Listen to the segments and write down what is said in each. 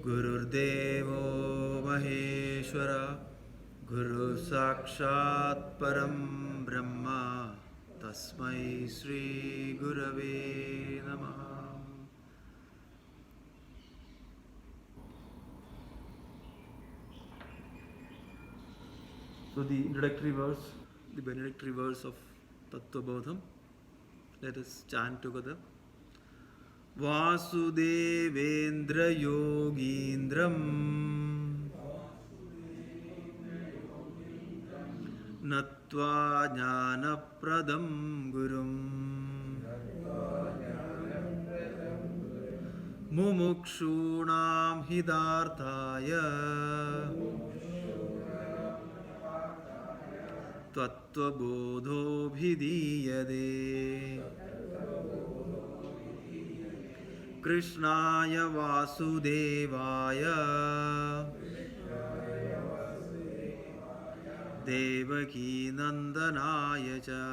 Gururdevo Maheshwara Guru Sakshat Param Brahma Tasmai Sri Gurave Namah. So the introductory verse, the benedictory verse of Tattwabodha, let us chant together. Vasudevendra Yogindram Natva Jnanapradam Gurum Mumukshunam Hidarthaya Tattwabodho Bhidiyade Krishnaya Vasudevaya Devaki Nandanaya Cha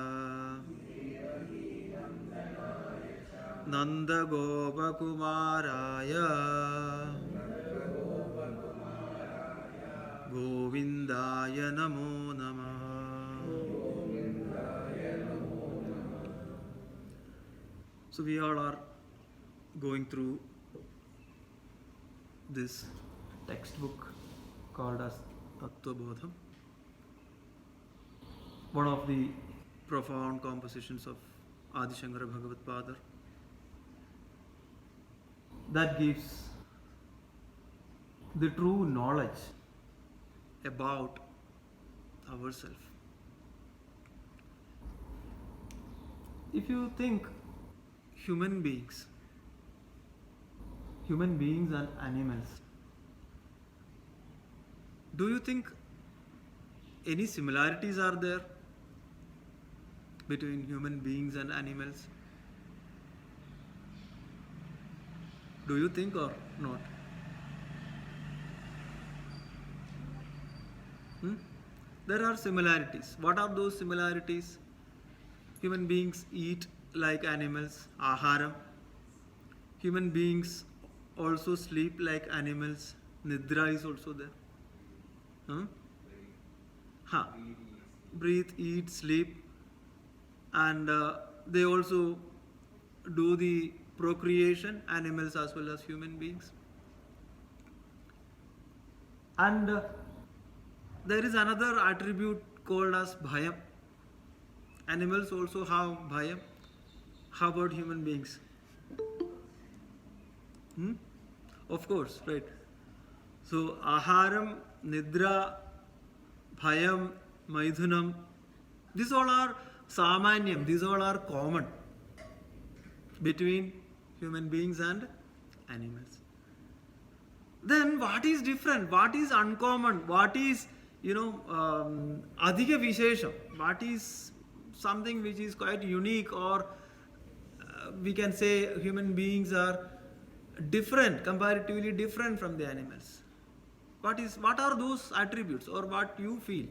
Nanda Gopakumaraya Govindaya Namo Namah. So we all are going through this textbook called as Tattwabodha, one of the profound compositions of Adi Shankara Bhagavad Padar, that gives the true knowledge about ourselves. If you think human beings and animals, do you think any similarities are there between human beings and animals? Do you think or not? There are similarities. What are those similarities? Human beings eat like animals, aharam. Human beings also sleep like animals. Nidra is also there. Breathe, eat, sleep, and they also do the procreation, animals as well as human beings. And there is another attribute called as bhayam. Animals also have bhayam. How about human beings? Of course, right. So aharam, nidra, bhayam, maithunam, these all are samanyam, these all are common between human beings and animals. Then what is different? What is uncommon? What is, adhika vishesham? What is something which is quite unique, or we can say human beings are different, comparatively different from the animals? What are those attributes, or what you feel?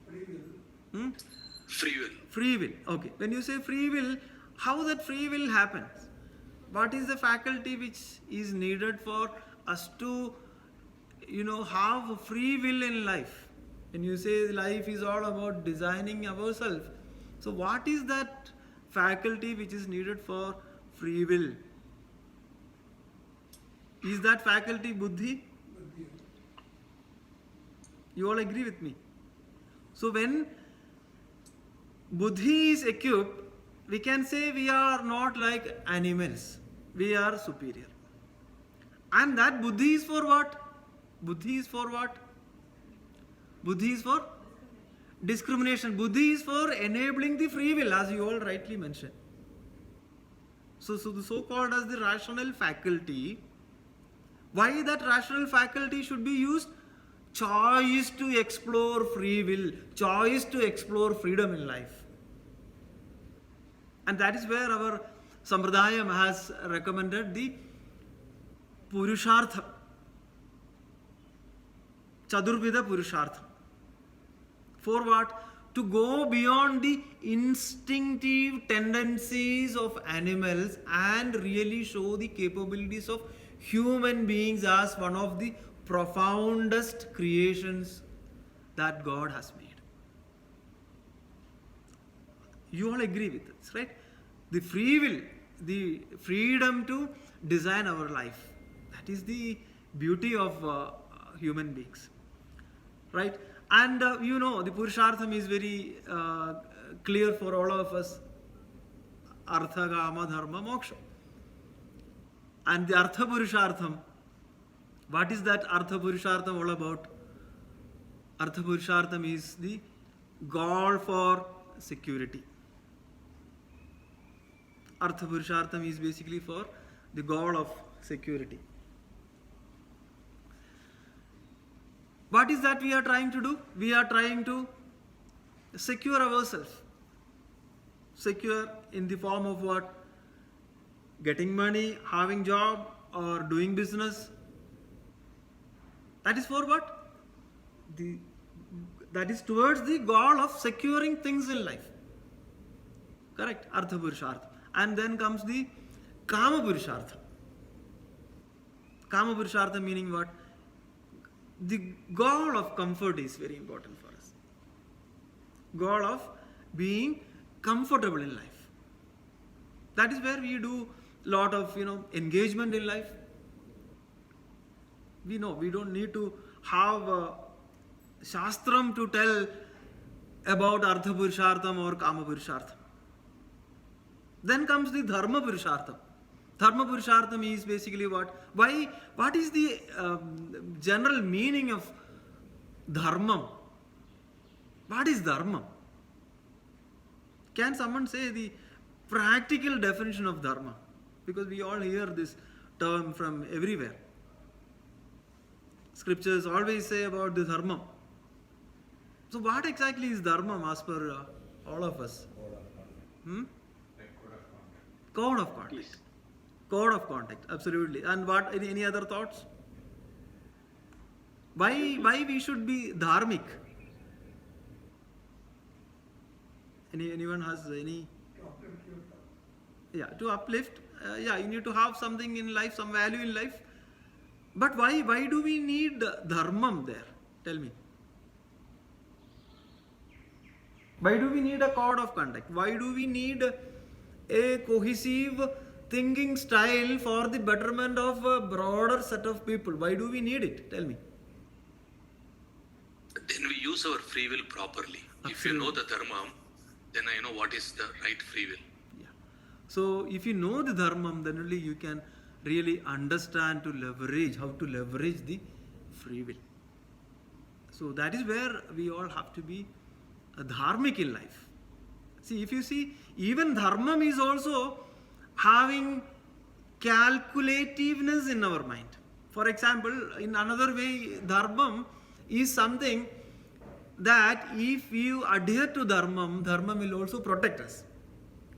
Free will. Free will. Okay. When you say free will, how that free will happens? What is the faculty which is needed for us to, have free will in life? When you say life is all about designing ourselves, so what is that faculty which is needed for free will? Is that faculty buddhi? You all agree with me? So when buddhi is equipped, we can say we are not like animals. We are superior. And that buddhi is for what? Buddhi is for what? Buddhi is for discrimination. Buddhi is for enabling the free will, as you all rightly mentioned. So the so-called as the rational faculty. Why that rational faculty should be used? Choice to explore free will, choice to explore freedom in life. And that is where our Sampradayam has recommended the Purushartha, Chadurvida Purushartha. For what? To go beyond the instinctive tendencies of animals and really show the capabilities of human beings as one of the profoundest creations that God has made. You all agree with this, right? The free will, the freedom to design our life. That is the beauty of human beings, right? And the Purushartham is very clear for all of us. Artha, Kama, Dharma, Moksha. And the Artha Purushartham, what is that Artha Purushartham all about? Artha Purushartham is the goal for security. Artha Purushartham is basically for the goal of security. What is that we are trying to do? We are trying to secure ourselves. Secure in the form of what? Getting money, having job, or doing business. That is for what? That is towards the goal of securing things in life. Correct? Artha Purushartha. And then comes the Kama Purushartha. Kama Purushartha meaning what? The goal of comfort is very important for us. Goal of being comfortable in life. That is where we do lot of engagement in life. We know we don't need to have a shastram to tell about Artha Purushartham or Kama Purushartham. Then comes the Dharma Purushartham. Dharma Purushartham is basically what? What is the general meaning of Dharmam? What is Dharma? Can someone say the practical definition of Dharma? Because we all hear this term from everywhere. Scriptures always say about the Dharma. So what exactly is Dharma as per all of us? Code of conduct. Peace. Code of conduct, absolutely. And what? Any other thoughts? Why we should be dharmic? Anyone has any? Yeah, to uplift. You need to have something in life, some value in life. But why do we need dharmam there? Tell me. Why do we need a code of conduct? Why do we need a cohesive thinking style for the betterment of a broader set of people? Why do we need it? Tell me. Then we use our free will properly. Absolutely. If you know the dharma, then I know what is the right free will. Yeah. So if you know the dharmam, then only you can really understand how to leverage the free will. So that is where we all have to be dharmic in life. See, if you see, even dharmam is also having calculativeness in our mind. For example, in another way, dharmam is something that if you adhere to dharmam will also protect us.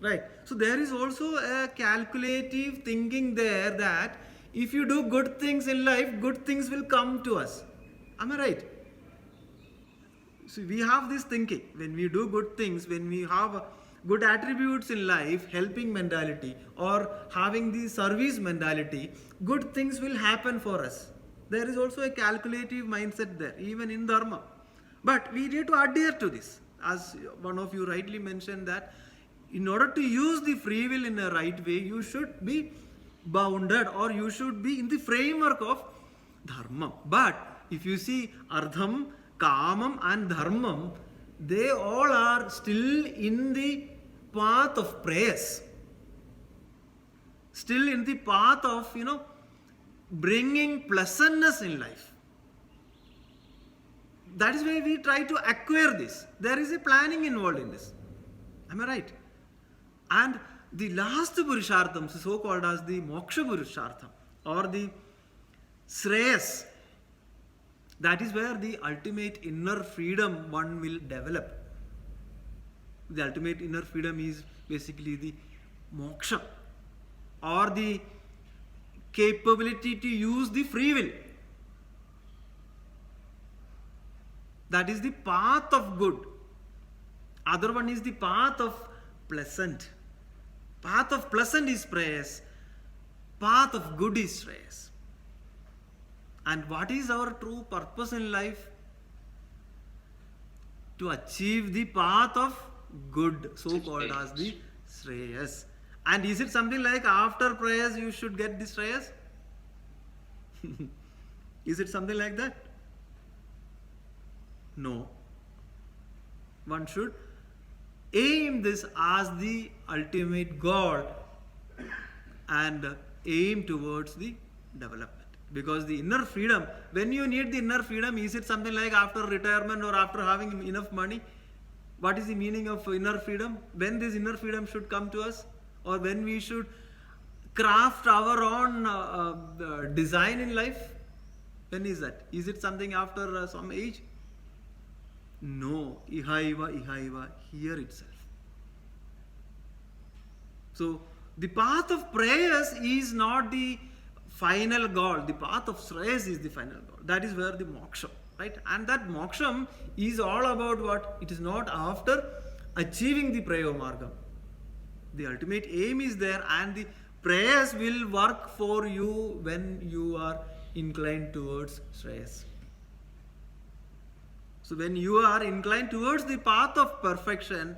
Right? So there is also a calculative thinking there that if you do good things in life, good things will come to us. Am I right? So we have this thinking. When we do good things, when we have good attributes in life, helping mentality or having the service mentality, good things will happen for us. There is also a calculative mindset there, even in dharma. But we need to adhere to this. As one of you rightly mentioned that in order to use the free will in a right way, you should be bounded or you should be in the framework of dharma. But if you see ardham, kamam and dharmam, they all are still in the path of prayers. Still in the path of, bringing pleasantness in life. That is why we try to acquire this. There is a planning involved in this. Am I right? And the last Purushartham, so called as the Moksha Purushartham or the Shreyas, that is where the ultimate inner freedom one will develop. The ultimate inner freedom is basically the moksha or the capability to use the free will. That is the path of good. Other one is the path of pleasant. Path of pleasant is prayers. Path of good is Shreyas. And what is our true purpose in life? To achieve the path of good, so called as the Shreyas. And is it something like after prayers you should get the Shreyas? Is it something like that? No. One should aim this as the ultimate goal and aim towards the development. Because the inner freedom, when you need the inner freedom, is it something like after retirement or after having enough money? What is the meaning of inner freedom? When this inner freedom should come to us? Or when we should craft our own design in life? When is that? Is it something after some age? No. Ihaiva, here itself. So, the path of prayers is not the final goal. The path of Shreyas is the final goal. That is where the moksha, right? And that moksham is all about what? It is not after achieving the prayo margam. The ultimate aim is there, and the prayers will work for you when you are inclined towards Shreyas. So when you are inclined towards the path of perfection,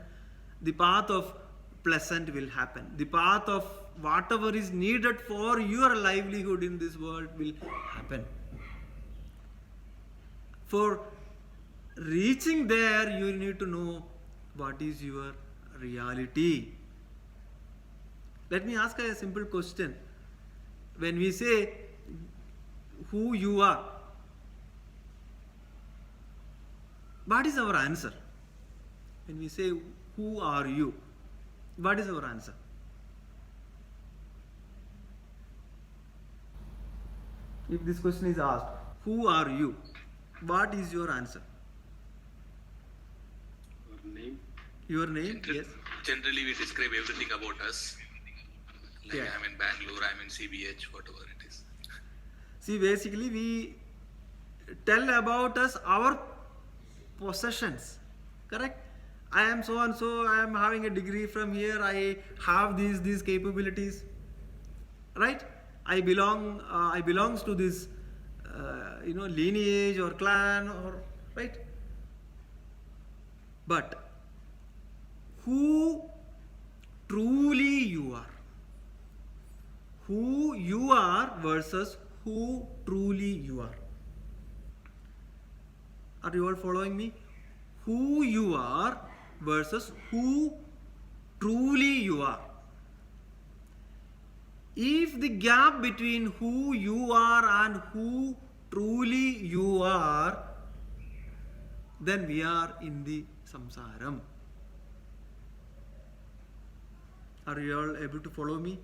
the path of pleasant will happen. The path of whatever is needed for your livelihood in this world will happen. For reaching there, you need to know what is your reality. Let me ask a simple question. When we say who you are, what is our answer? When we say who are you, what is our answer? If this question is asked, who are you? What is your answer? Your name. Your name, yes. Generally, we describe everything about us. Like Yeah. I'm in Bangalore, I'm in CBH, whatever it is. See, basically we tell about us our possessions, correct? I am so and so, I am having a degree from here, I have these capabilities, right? I belongs to this lineage or clan, or right? But who truly you are, who you are versus who truly you are you all following me? Who you are versus who truly you are. If the gap between who you are and who truly you are, then we are in the samsaram. Are you all able to follow me?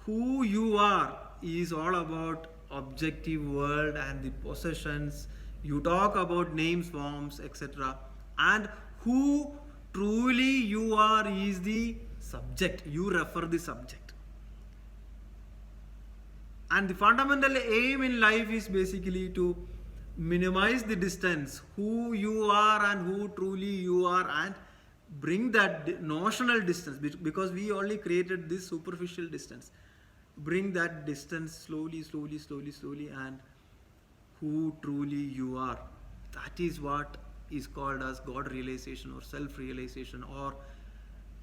Who you are is all about objective world and the possessions. You talk about names, forms, etc. And who truly you are is the subject. You refer the subject. And the fundamental aim in life is basically to minimize the distance, who you are and who truly you are, and bring that notional distance, because we only created this superficial distance. Bring that distance slowly, and who truly you are. That is what is called as God realization or self-realization, or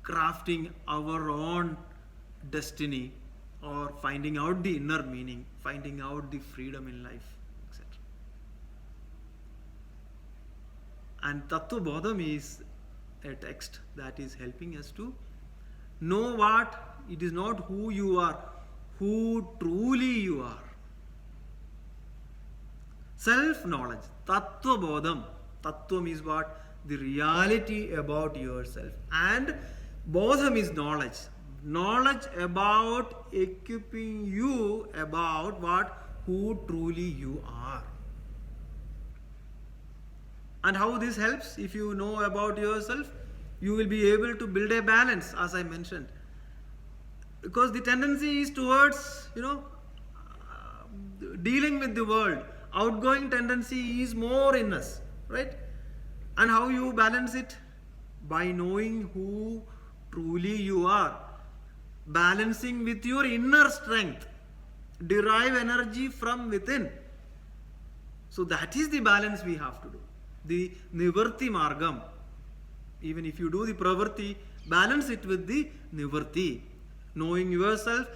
crafting our own destiny, or finding out the inner meaning, finding out the freedom in life, etc. And Tattwabodha is a text that is helping us to know what it is, not who you are, who truly you are. Self-knowledge, Tattwabodham. Tattvam is what? The reality about yourself. And Bodham is knowledge. Knowledge about equipping you about what? Who truly you are. And how this helps? If you know about yourself, you will be able to build a balance, as I mentioned. Because the tendency is towards, dealing with the world. Outgoing tendency is more in us, right? And how you balance it? By knowing who truly you are. Balancing with your inner strength. Derive energy from within. So that is the balance we have to do. The nivarti margam. Even if you do the pravarti, balance it with the nivarti. Knowing yourself,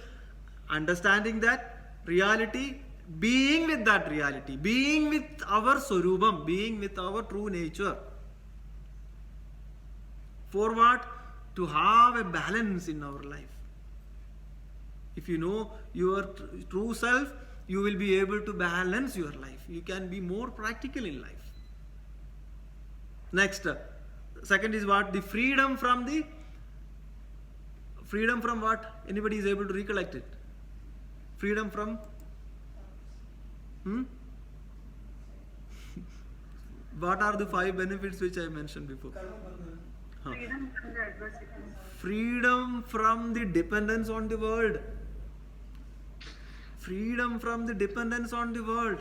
understanding that reality, being with that reality, being with our swarubam, being with our true nature. For what? To have a balance in our life. If you know your true self, you will be able to balance your life. You can be more practical in life. Next, second is what? The freedom from what? Anybody is able to recollect it? Freedom from? What are the 5 benefits which I mentioned before? Freedom from the adversity. Freedom from the dependence on the world. Freedom from the dependence on the world.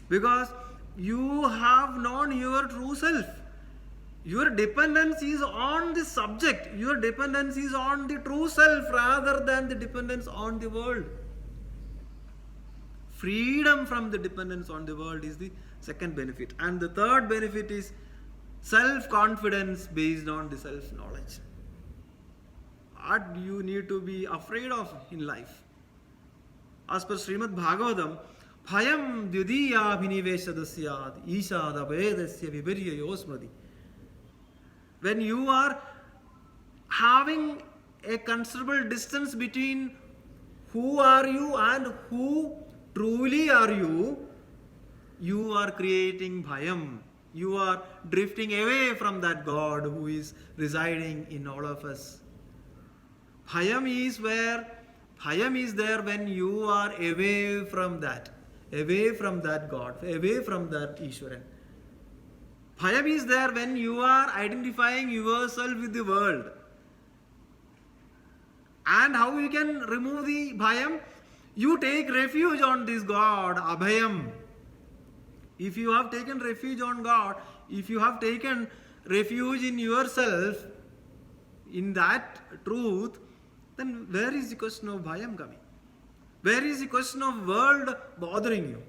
Because you have known your true self. Your dependence is on the subject. Your dependence is on the true self rather than the dependence on the world. Freedom from the dependence on the world is the second benefit. And the third benefit is self-confidence based on the self-knowledge. What you need to be afraid of in life? As per Srimad Bhagavatam, Bhayam Dhyudiya Bhiniveshadasyad Ishada Vedasya Vivarya Yosmrati. When you are having a considerable distance between who are you and who truly are you, you are creating bhayam. You are drifting away from that God who is residing in all of us. Bhayam is there when you are away from that God, away from that Ishwaran. Bhayam is there when you are identifying yourself with the world. And how you can remove the bhayam? You take refuge on this God, Abhayam. If you have taken refuge on God, if you have taken refuge in yourself, in that truth, then where is the question of bhayam coming? Where is the question of world bothering you?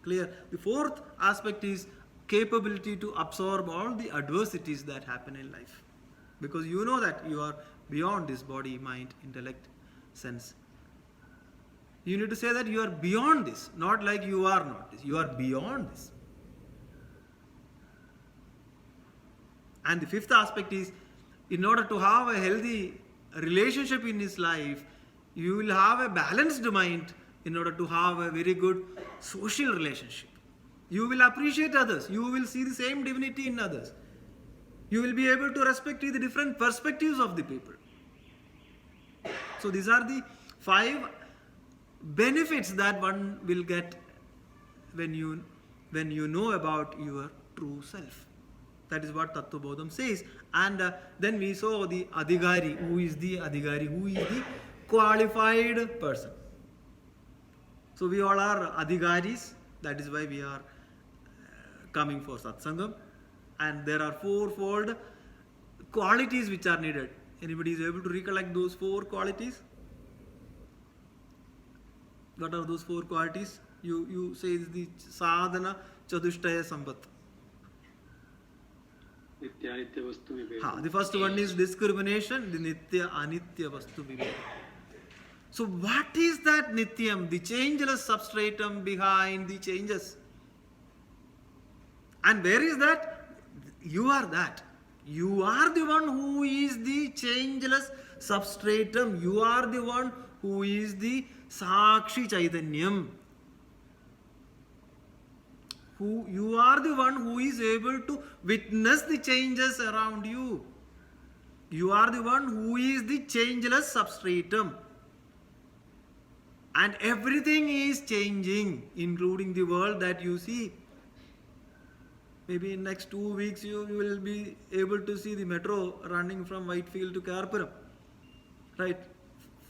Clear? The fourth aspect is capability to absorb all the adversities that happen in life. Because you know that you are beyond this body, mind, intellect, sense. You need to say that you are beyond this, not like you are not this. You are beyond this. And the fifth aspect is, in order to have a healthy relationship in his life, you will have a balanced mind in order to have a very good social relationship. You will appreciate others. You will see the same divinity in others. You will be able to respect the different perspectives of the people. So these are the 5 benefits that one will get when you know about your true self. That is what Tattwabodham says. And then we saw the Adhigari. Who is the Adhigari? Who is the qualified person? So we all are Adhigaris. That is why we are coming for Satsangam. And there are 4-fold qualities which are needed. Anybody is able to recollect those 4 qualities? What are those 4 qualities? You say it's the sadhana chadushtaya sampat. The first one is discrimination, the nitya anitya vastu viveka. So what is that nityam, the changeless substratum behind the changes? And where is that? You are that. You are the one who is the changeless substratum. You are the one who is the Sakshi Chaitanyam. You are the one who is able to witness the changes around you. You are the one who is the changeless substratum. And everything is changing, including the world that you see. Maybe in next 2 weeks you will be able to see the metro running from Whitefield to Karpuram. Right?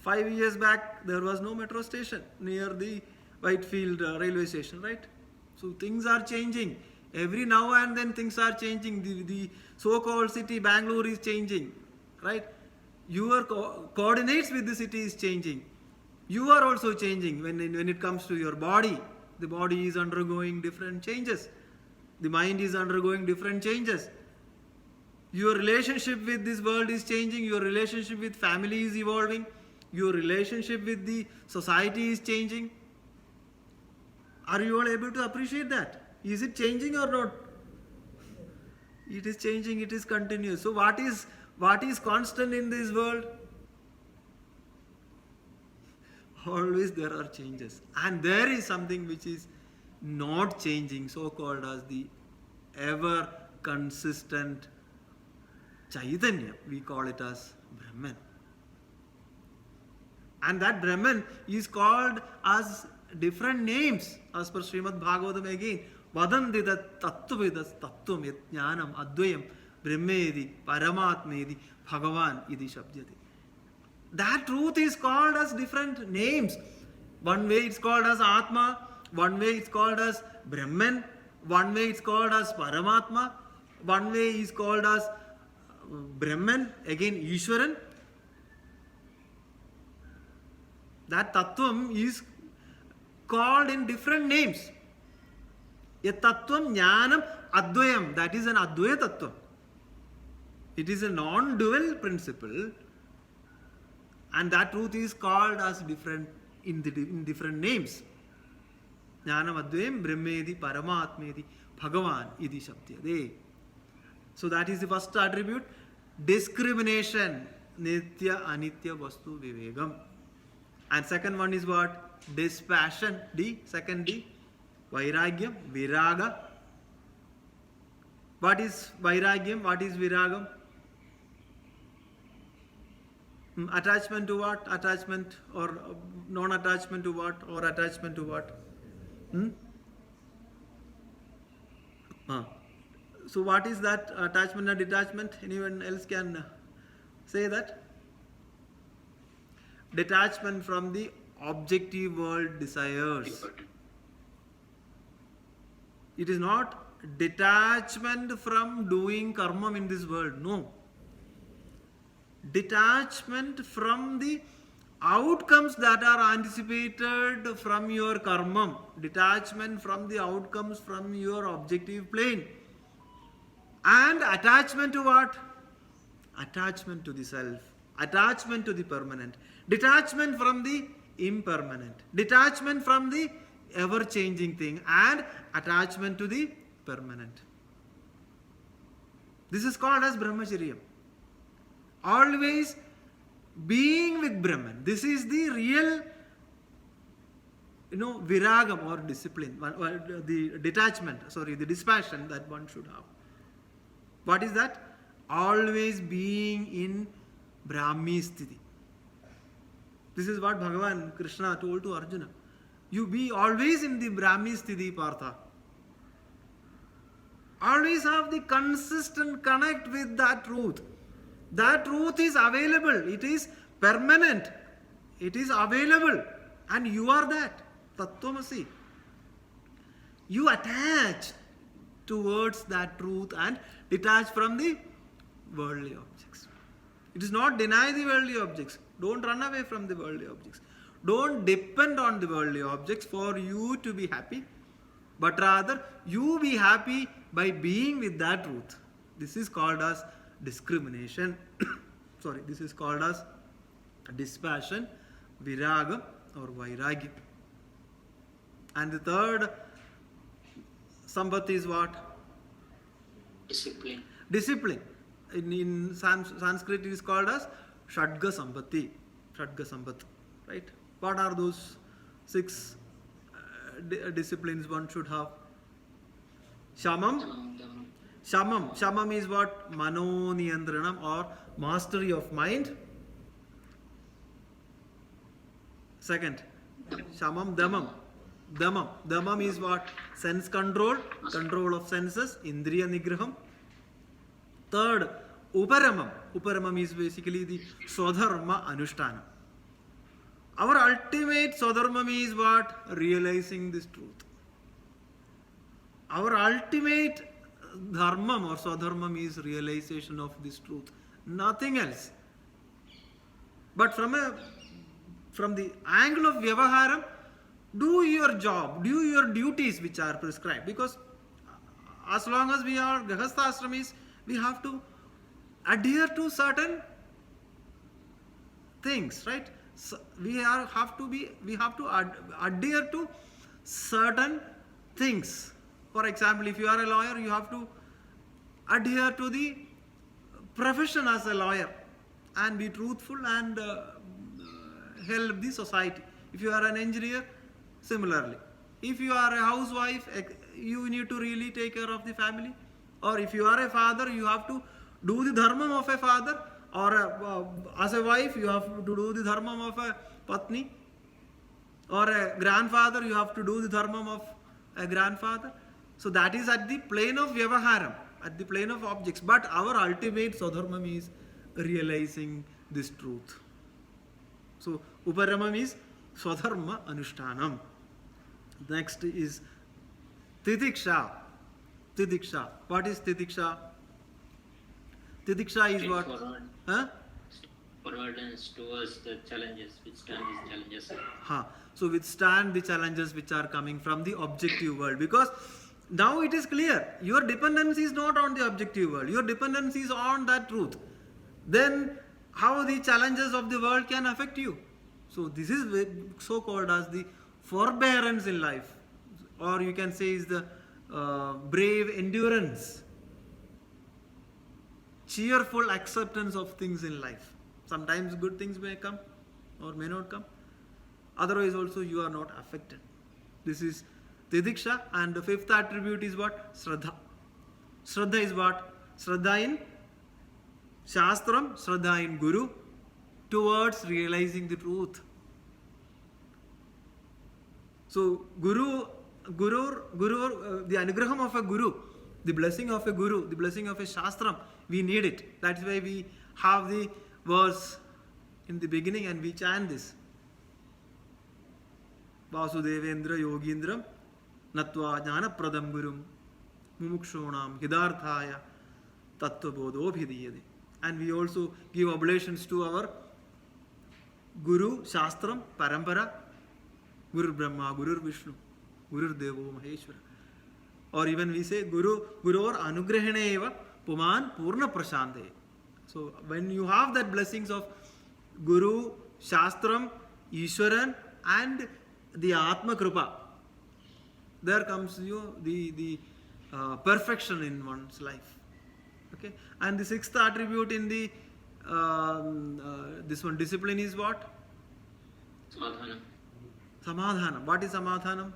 5 years back there was no metro station near the Whitefield railway station, right? So things are changing. Every now and then things are changing. The so-called city Bangalore is changing, right? Your coordinates with the city is changing. You are also changing when it comes to your body. The body is undergoing different changes. The mind is undergoing different changes. Your relationship with this world is changing. Your relationship with family is evolving. Your relationship with the society is changing. Are you all able to appreciate that? Is it changing or not? It is changing, it is continuous. So what is constant in this world? Always there are changes. And there is something which is not changing, so called as the ever consistent Chaitanya. We call it as Brahman. And that Brahman is called as different names as per Srimad Bhagavatam again. Vadanti tat tattvavidas tattvam yat jnanam advayam brahmedi paramatmedi bhagavan idi shabdyate. That truth is called as different names. One way it's called as Atma, one way it's called as Brahman, one way it's called as Paramatma, one way is called as Brahman, again Ishwaran. That Tattvam is called in different names. Yat Tattvam Jnanam Advayam, that is an Advaya Tattvam. It is a non-dual principle, and that truth is called as different in different names. Jnanam Advayam Brahmedi Paramatmedi Bhagavan idi Shabdyade. So that is the first attribute. Discrimination. Nitya Anitya Vastu Vivegam. And second one is what? Dispassion. D. Second D. Vairagyam. Viraga. What is Vairagyam? What is Viragam? Attachment to what? Attachment or non-attachment to what? Or attachment to what? So what is that attachment and detachment? Anyone else can say that? Detachment from the objective world desires. It is not detachment from doing karma in this world. No. Detachment from the outcomes that are anticipated from your karma. Detachment from the outcomes from your objective plane. And attachment to what? Attachment to the self. Attachment to the permanent. Detachment from the impermanent. Detachment from the ever-changing thing. And attachment to the permanent. This is called as Brahmacharya. Always being with Brahman. This is the real, viragam or discipline, the detachment, the dispassion that one should have. What is that? Always being in Brahmi Sthiti. This is what Bhagavan Krishna told to Arjuna. You be always in the Brahmi Sthiti, Partha. Always have the consistent connect with that truth. That truth is available. It is permanent. It is available. And you are that. Tattvamasi. You attach towards that truth and detach from the worldly objects. It is not deny the worldly objects. Don't run away from the worldly objects. Don't depend on the worldly objects for you to be happy. But rather, you be happy by being with that truth. This is called as discrimination. This is called as dispassion, viragam or vairagya. And the third sampatti is what? Discipline. Discipline. In Sanskrit it is called as Shadga Sampatti. Shadga Sampath. Right? What are those 6 disciplines one should have? Shamam. Shamam is what? Mano Niyandranam or mastery of mind. Second, Shamam Damam. Damam is what? Sense control, control of senses, Indriya Nigraham. Third, Uparamam. Uparamam is basically the Swadharma Anushtana. Our ultimate Swadharma is what? Realizing this truth. Our ultimate Dharmam or Swadharmam is realization of this truth. Nothing else. But from from the angle of Vyavaharam, do your job, do your duties which are prescribed. Because as long as we are Grihastha Ashramis, we have to adhere to certain things, right? So we have to adhere to certain things. For example, if you are a lawyer, you have to adhere to the profession as a lawyer and be truthful and help the society. If you are an engineer, similarly. If you are a housewife, you need to really take care of the family. Or if you are a father, you have to do the dharma of a father. Or as a wife, you have to do the dharma of a patni. Or a grandfather, you have to do the dharma of a grandfather. So that is at the plane of Vyavaharam, at the plane of objects. But our ultimate Swadharmam is realizing this truth. So Uparamam is Swadharma Anushtanam. Next is Titiksha. Titiksha. What is Titiksha? Titiksha is what? Forwardance towards the challenges, withstand these challenges. So withstand the challenges which are coming from the objective world. Because now it is clear, your dependence is not on the objective world. Your dependence is on that truth. Then how the challenges of the world can affect you? So this is so called as the forbearance in life. Or you can say is the brave endurance. Cheerful acceptance of things in life. Sometimes good things may come or may not come. Otherwise also you are not affected. This is Tidiksha. And the fifth attribute is what? Shraddha. Shraddha is what? Shraddha in Shastram, Shraddha in Guru, towards realizing the truth. So the anugraham of a Guru, the blessing of a Guru, the blessing of a Shastram, we need it. That's why we have the verse in the beginning and we chant this. Vasudevendra Yogindram Natva Jnana Pradam Gurum Mumukshonam Hidarthaya Tattwabodho Bhidiyade. And we also give oblations to our Guru, Shastram, Parampara, Guru Brahma, Guru Vishnu, Guru Devo Maheshwara. Or even we say Guru or Anugrahane eva Puman Purna Prashante. So when you have that blessings of Guru, Shastram, Ishwaran and the Atma Kripa, there comes the perfection in one's life. Okay, and the sixth attribute in the this one discipline is what? Samadhanam. Samadhanam. What is Samadhanam?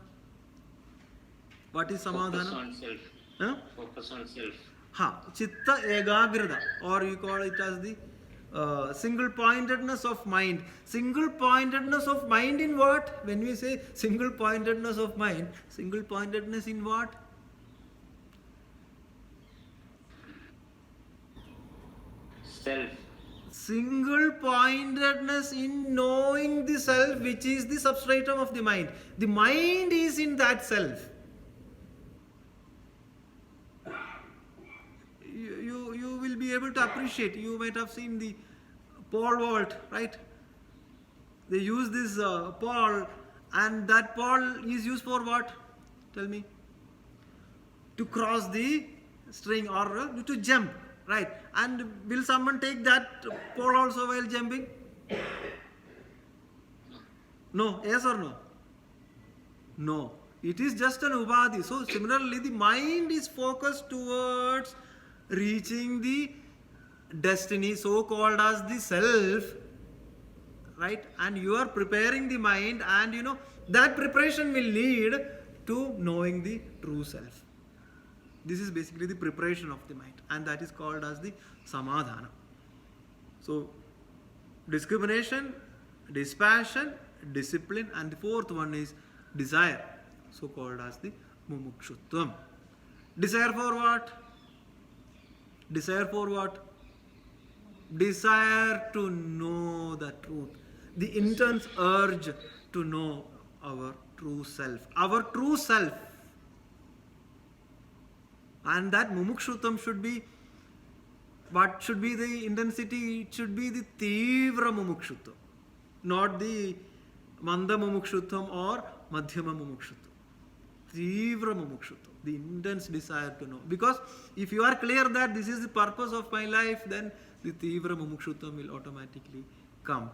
What is Samadhanam? Focus on self. Huh? Focus on self. Chitta Egagrita, or you call it as the single-pointedness of mind. Single-pointedness of mind in what? When we say single-pointedness of mind, single-pointedness in what? Self. Single-pointedness in knowing the self, which is the substratum of the mind. The mind is in that self. You will be able to appreciate. You might have seen the pole vault, right? They use this pole, and that pole is used for what? Tell me. To cross the string or to jump, right? And will someone take that pole also while jumping? No. Yes or no? No. It is just an ubadhi. So similarly, the mind is focused towards reaching the destiny, so called as the self, right? And you are preparing the mind, and that preparation will lead to knowing the true self. This is basically the preparation of the mind, and that is called as the samadhana. So discrimination, dispassion, discipline, and the fourth one is desire, so called as the mumukshutvam. Desire for what? Desire for what? Desire to know the truth. The intense urge to know our true self. Our true self. And that mumukshutvam should be, what should be the intensity? It should be the tivra mumukshutvam. Not the Manda mumukshutvam or madhyama mumukshutvam. Tivra mumukshutvam, the intense desire to know. Because if you are clear that this is the purpose of my life, then the tivra mumukshutvam will automatically come.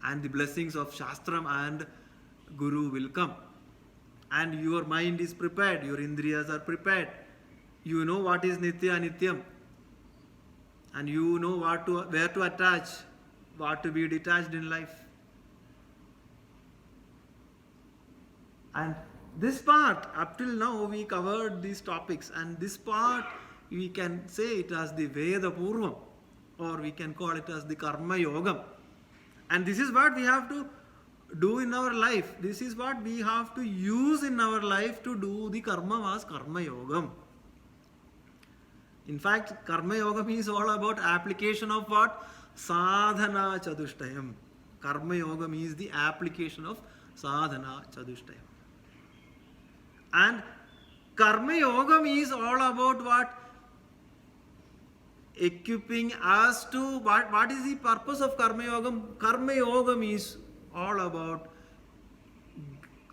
And the blessings of Shastram and Guru will come. And your mind is prepared, your indriyas are prepared. You know what is nitya nityam. And you know where to attach, what to be detached in life. And this part, up till now, we covered these topics, and this part we can say it as the Veda Purvam, or we can call it as the Karma Yogam. And this is what we have to do in our life. This is what we have to use in our life to do the Karma as Karma Yogam. In fact, Karma Yogam is all about application of what? Sadhana Chadushtayam. Karma Yogam is the application of Sadhana Chadushtayam. And Karma Yogam is all about what? Equipping us to what is the purpose of Karma Yogam? Karma Yogam is all about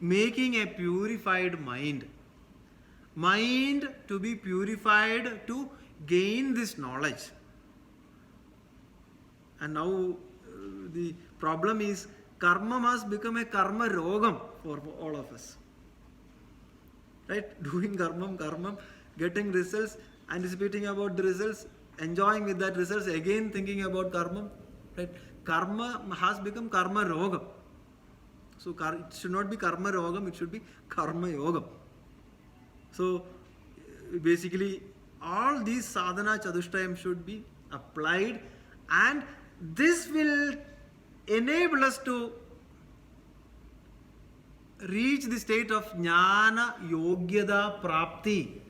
making a purified mind. Mind to be purified to gain this knowledge. And now the problem is karma must become a karma rogam for all of us. Right? Doing karma, getting results, anticipating about the results, enjoying with that results, again thinking about karma. Right? Karma has become karma rogam. So it should not be karma rogam, it should be karma yogam. So basically all these sadhana chadushtayam should be applied, and this will enable us to reach the state of jnana yogyada prapti.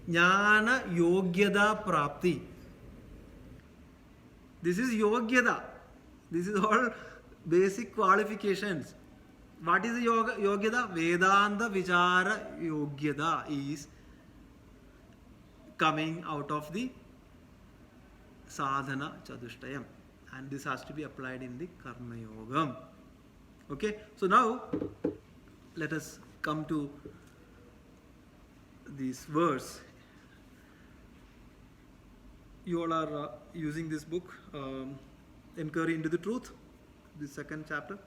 Jnana yogyada prapti. This is yogyada. This is all basic qualifications. What is the yogyada? Vedanta vichara yogyada is coming out of the sadhana chadushtayam, and this has to be applied in the karma yogam. Okay, so now let us come to this verse. You all are using this book, Inquiry into the Truth, the second chapter.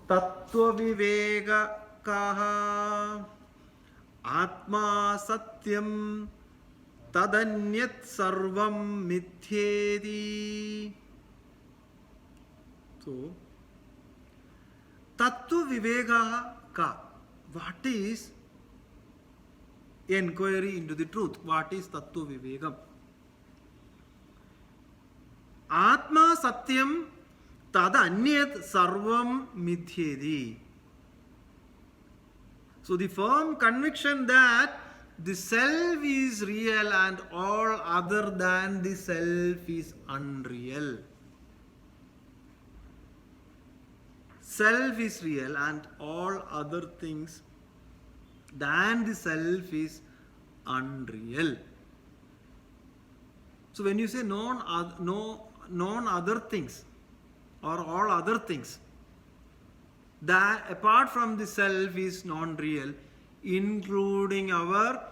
Tattwabodha kaha Atma satyam tadanyat sarvam mithyeti. So, Tattva ka. What is inquiry into the truth? What is Tattva Vivekam? Atma satyam tadanyat sarvam mithyeti. So the firm conviction that the self is real and all other than the self is unreal. Self is real and all other things than the self is unreal. So when you say non other things or all other things, that apart from the self is non-real, including our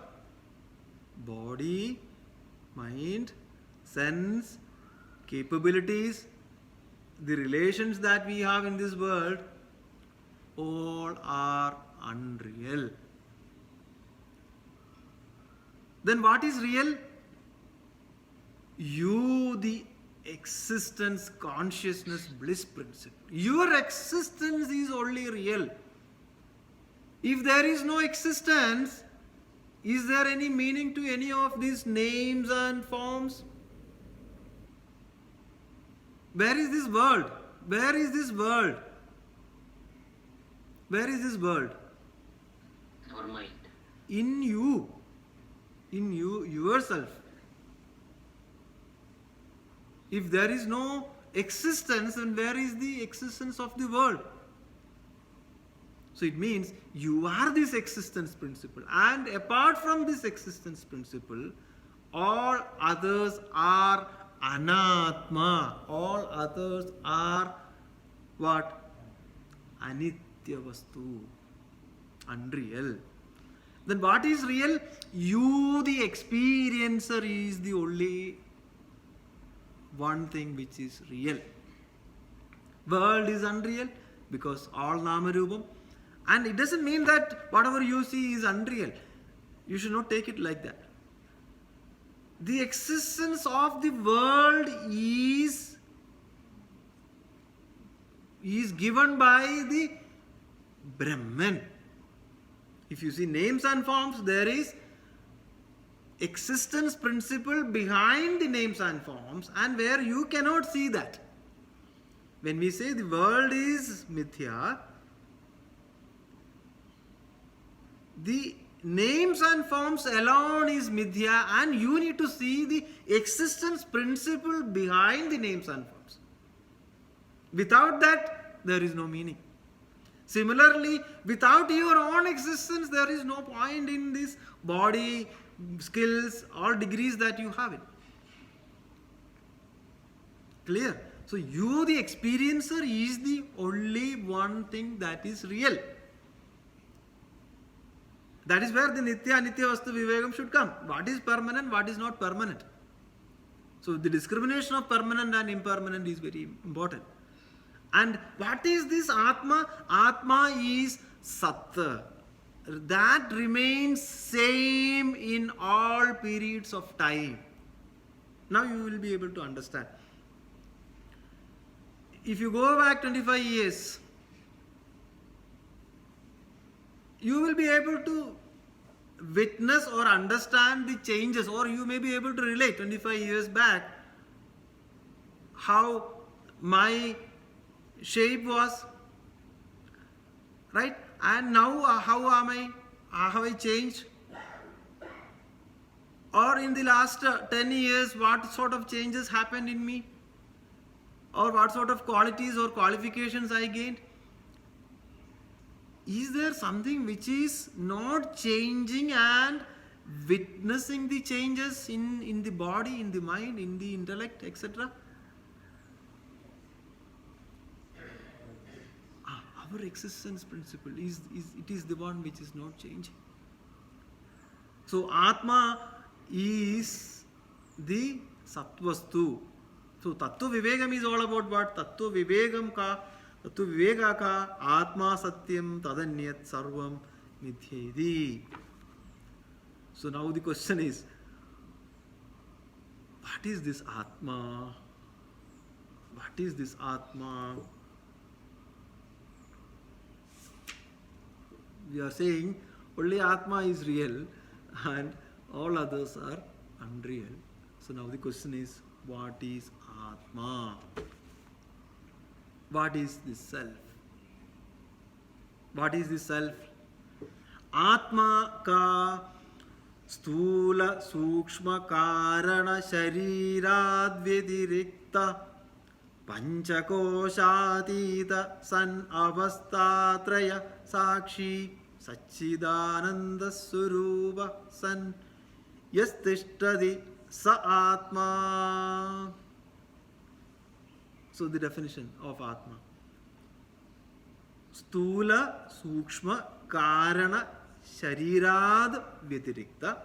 body, mind, sense, capabilities, the relations that we have in this world, all are unreal. Then what is real? You, the existence, consciousness, bliss principle. Your existence is only real. If there is no existence, is there any meaning to any of these names and forms? Where is this world? Where is this world? Where is this world? Our mind. In you. In you, yourself. If there is no existence, then where is the existence of the world? So it means you are this existence principle, and apart from this existence principle, all others are anatma, all others are What? Anitya vastu. Unreal. Then what is real? You, the experiencer, is the only one thing which is real. World is unreal because all Namarubam. And it doesn't mean that whatever you see is unreal. You should not take it like that. The existence of the world is given by the Brahman. If you see names and forms, there is existence principle behind the names and forms, and where you cannot see that. When we say the world is mithya, the names and forms alone is mithya, and you need to see the existence principle behind the names and forms. Without that, there is no meaning. Similarly, without your own existence, there is no point in this body, skills, or degrees that you have it. Clear? So you, the experiencer, is the only one thing that is real. That is where the Nitya Anitya Vastu Vivekam should come. What is permanent, what is not permanent. So the discrimination of permanent and impermanent is very important. And what is this Atma? Atma is Sat. That remains same in all periods of time. Now you will be able to understand. If you go back 25 years, you will be able to witness or understand the changes, or you may be able to relate 25 years back how my shape was, right? And now how have I changed? Or in the last 10 years, what sort of changes happened in me? Or what sort of qualities or qualifications I gained? Is there something which is not changing and witnessing the changes in the body, in the mind, in the intellect, etc.? Our existence principle is the one which is not changing. So Atma is the Sattvastu. So Tattva Vivekam is all about what? Tattva Vivekam ka, Tattva Viveka ka, Atma Satyam Tadanyat Sarvam Mithyedi. So now the question is, what is this Atma? What is this Atma? We are saying only Atma is real and all others are unreal. So now the question is, what is Atma? What is this self? What is this self? Atma ka stula sukshma karana sharirad vyatirikta panchakoshatita san avastatraya sakshi Satchidananda Surupa San Yastishtadi Sa Atma. So the definition of Atma. Stula Sukshma Karana Sharirad Vyatirikta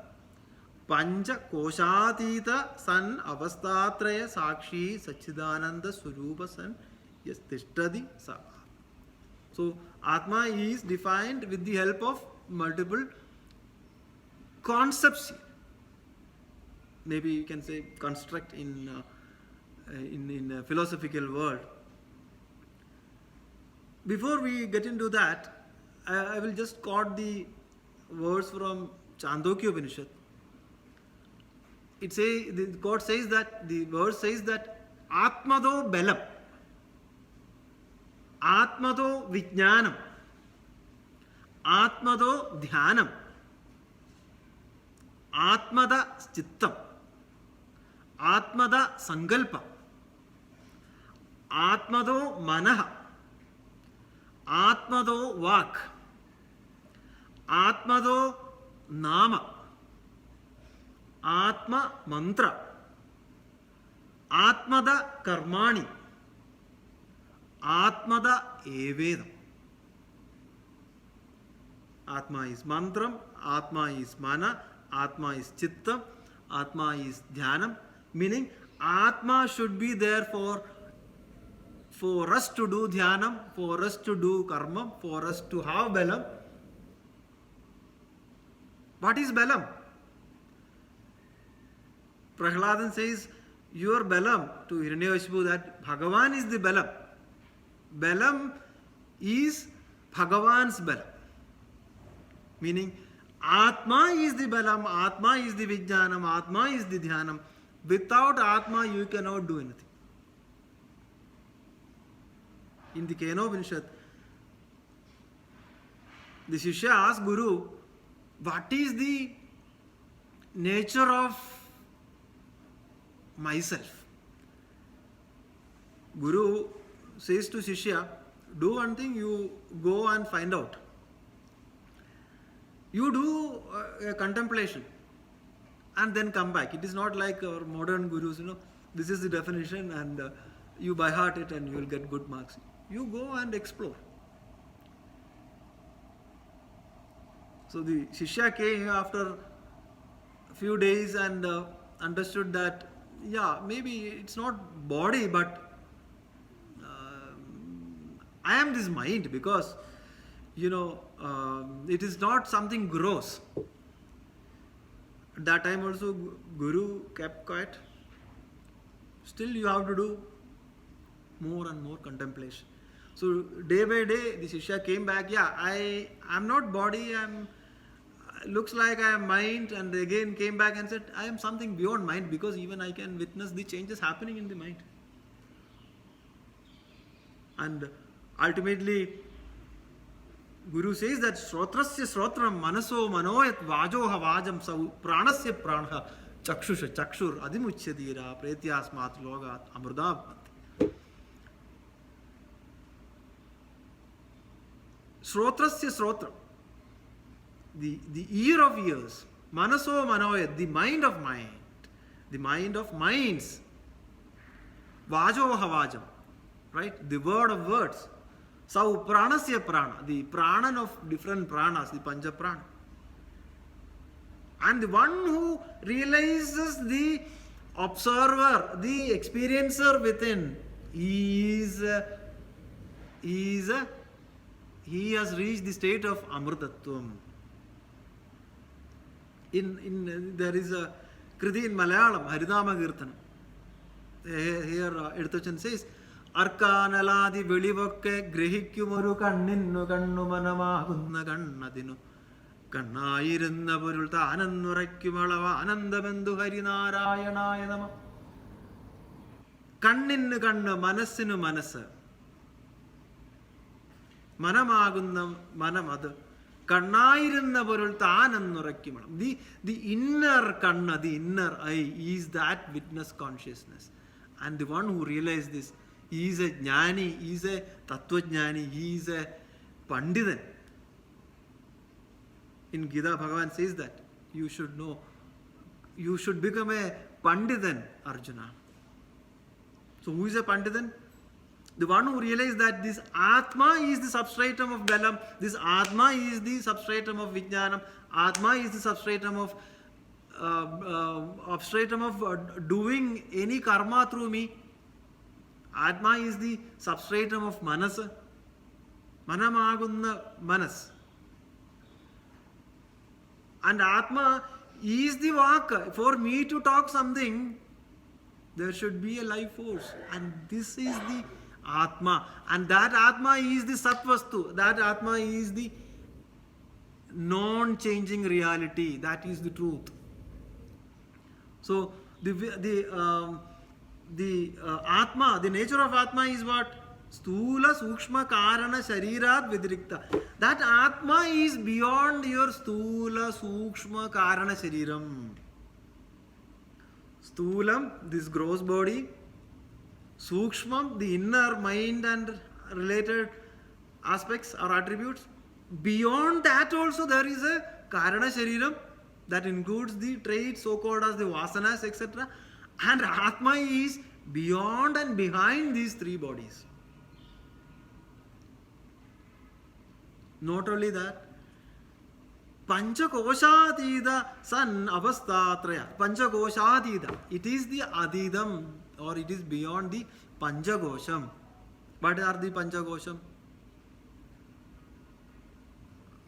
Pancha Koshatita San Avastatraya Sakshi Satchidananda Surupa San Yastishtadi Sa. So Atma is defined with the help of multiple concepts. Maybe you can say construct in a philosophical word. Before we get into that, I will just quote the words from Chandogya Upanishad. The quote says that, the verse says that Atmado Belam, Atmado Vijnanam, Atmado Dhyanam, Atmada Chittam, Atmada Sankalpa, Atmado Manaha, Atmado Vak, Atmado Nama, Atma Mantra, Atmada Karmani, Atmada Evedam. Atma is mantram, Atma is mana, Atma is chittam, Atma is dhyanam. Meaning, Atma should be there for us to do dhyanam, for us to do karma, for us to have balam. What is balam? Prahladan says, your balam to Hiranyakashipu that Bhagavan is the balam. Balam is Bhagavan's balam. Meaning, Atma is the balam, Atma is the vijnanam, Atma is the dhyanam. Without Atma, you cannot do anything. In the Kenopanishad, the Shishya asked Guru, what is the nature of myself? Guru says to Shishya, do one thing, you go and find out. You do a contemplation and then come back. It is not like our modern gurus, this is the definition and you by heart it and you will get good marks. You go and explore. So the Shishya came after a few days and understood that, maybe it's not body, but I am this mind, because, it is not something gross. At that time also, Guru kept quiet. Still you have to do more and more contemplation. So day by day, the Shishya came back, I am not body, looks like I am mind, and again came back and said, I am something beyond mind, because even I can witness the changes happening in the mind. And ultimately, Guru says that Shrotrasya Shrotram Manaso Manoyat Vajoha Vajam Sau Pranasya Pranaha Chakshusha Chakshur Adimuchadira Pretyasmat Logat Amrudab. Shrotrasya Shrotram, the ear of ears, Manaso Manoyat, the mind of mind, the mind of minds, Vajoha Vajam, right? The word of words. Sau pranasya prana, the pranan of different pranas, the pancha prana. And the one who realizes the observer, the experiencer within, he has reached the state of amrutattvam. There is a kriti in Malayalam, Haridama Kirtanam. Here Edutachan says, Arkanaladi Velivokke Grihikumaru Kanninu Kannu Manamahunna Kannadinu Kannayirunna Purulta Anandurakumalava Anandabendu Harinarayana Nama Kanninu Kannu Manasinu Manasa Manamagunna Manamadu Kannayirunna Purulta Anandurakumalam. The inner Kanna, the inner eye is that witness consciousness. And the one who realizes this, he is a jnani, he is a tattwajnani, he is a panditan. In Gita, Bhagavan says that you should know, you should become a panditan, Arjuna. So who is a panditan? The one who realizes that this Atma is the substratum of Balam, this Atma is the substratum of Vijnanam, Atma is the substratum of doing any karma through me. Atma is the substratum of Manasa. Manamagunna Manas. And Atma is the Vaka. For me to talk something, there should be a life force. And this is the Atma. And that Atma is the Satvastu. That Atma is the non-changing reality. That is the truth. So, the Atma, the nature of Atma is what? Stula Sukshma Karana Sharirat Vidrikta. That Atma is beyond your Stula Sukshma Karana Shariram. Stulam, this gross body. Sukshmam, the inner mind and related aspects or attributes. Beyond that also there is a Karana Shariram that includes the traits so called as the Vasanas, etc. And Atma is beyond and behind these three bodies. Not only that, Panchakoshadida san avastatraya. Panchakoshadida. It is the adidam, or it is beyond the Panchakosham. What are the Panchakosham?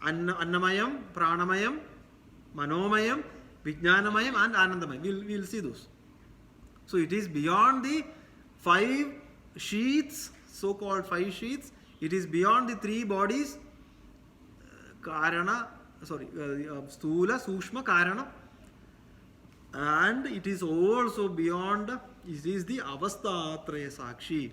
Annamayam, Pranamayam, Manomayam, Vijnanamayam and Anandamayam. We'll see those. So it is beyond the 5 sheaths, so-called 5 sheaths. It is beyond the 3 bodies, Stula, Sukshma, Karana. And it is also beyond, it is the Avastatraya Sakshi.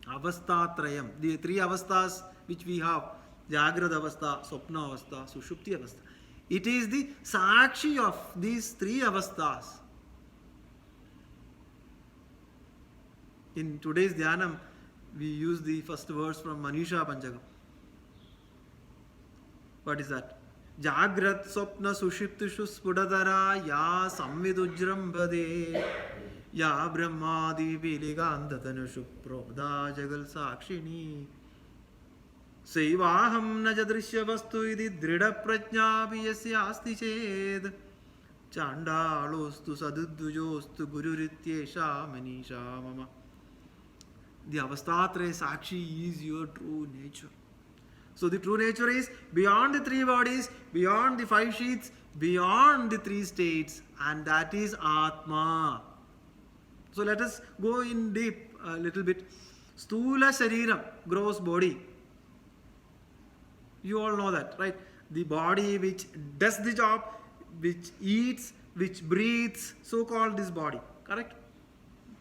Avastatrayam. The 3 avastas which we have, Jagrad Avastha, Swapna Avastha, Sushupti Avastha. It is the Sakshi of these 3 avastas. In today's Dhyanam, we use the first verse from Manisha Panchakam. What is that? Jagrat Swapna Sushiptishu Spudadara Ya Samvidujrambade Ya Brahmadi Viligandatanushu Prabda Jagal Sakshini Saivaham Najadrishya Vastu Idi Drida Prajna Viyasya Asti Ched Chandalostu Sadudujostu Gururityesha Manisha Mama. The Avastatraya Sakshi is your true nature. So the true nature is beyond the 3 bodies, beyond the 5 sheaths, beyond the 3 states, and that is Atma. So let us go in deep a little bit. Stula Shariram, gross body. You all know that, right? The body which does the job, which eats, which breathes, so called this body, correct?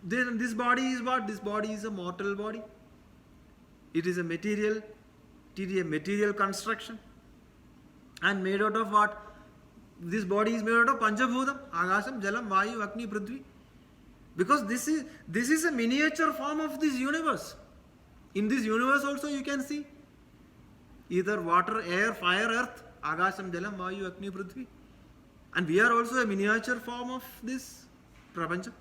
Then this body is what? This body is a mortal body. It is a material construction. And made out of what? This body is made out of Panchabhudam, Agasham, Jalam, Vayu, Agni, Prithvi. Because this is a miniature form of this universe. In this universe also you can see either water, air, fire, earth, Agasham, Jalam, Vayu, Agni, Prithvi. And we are also a miniature form of this Prapancha.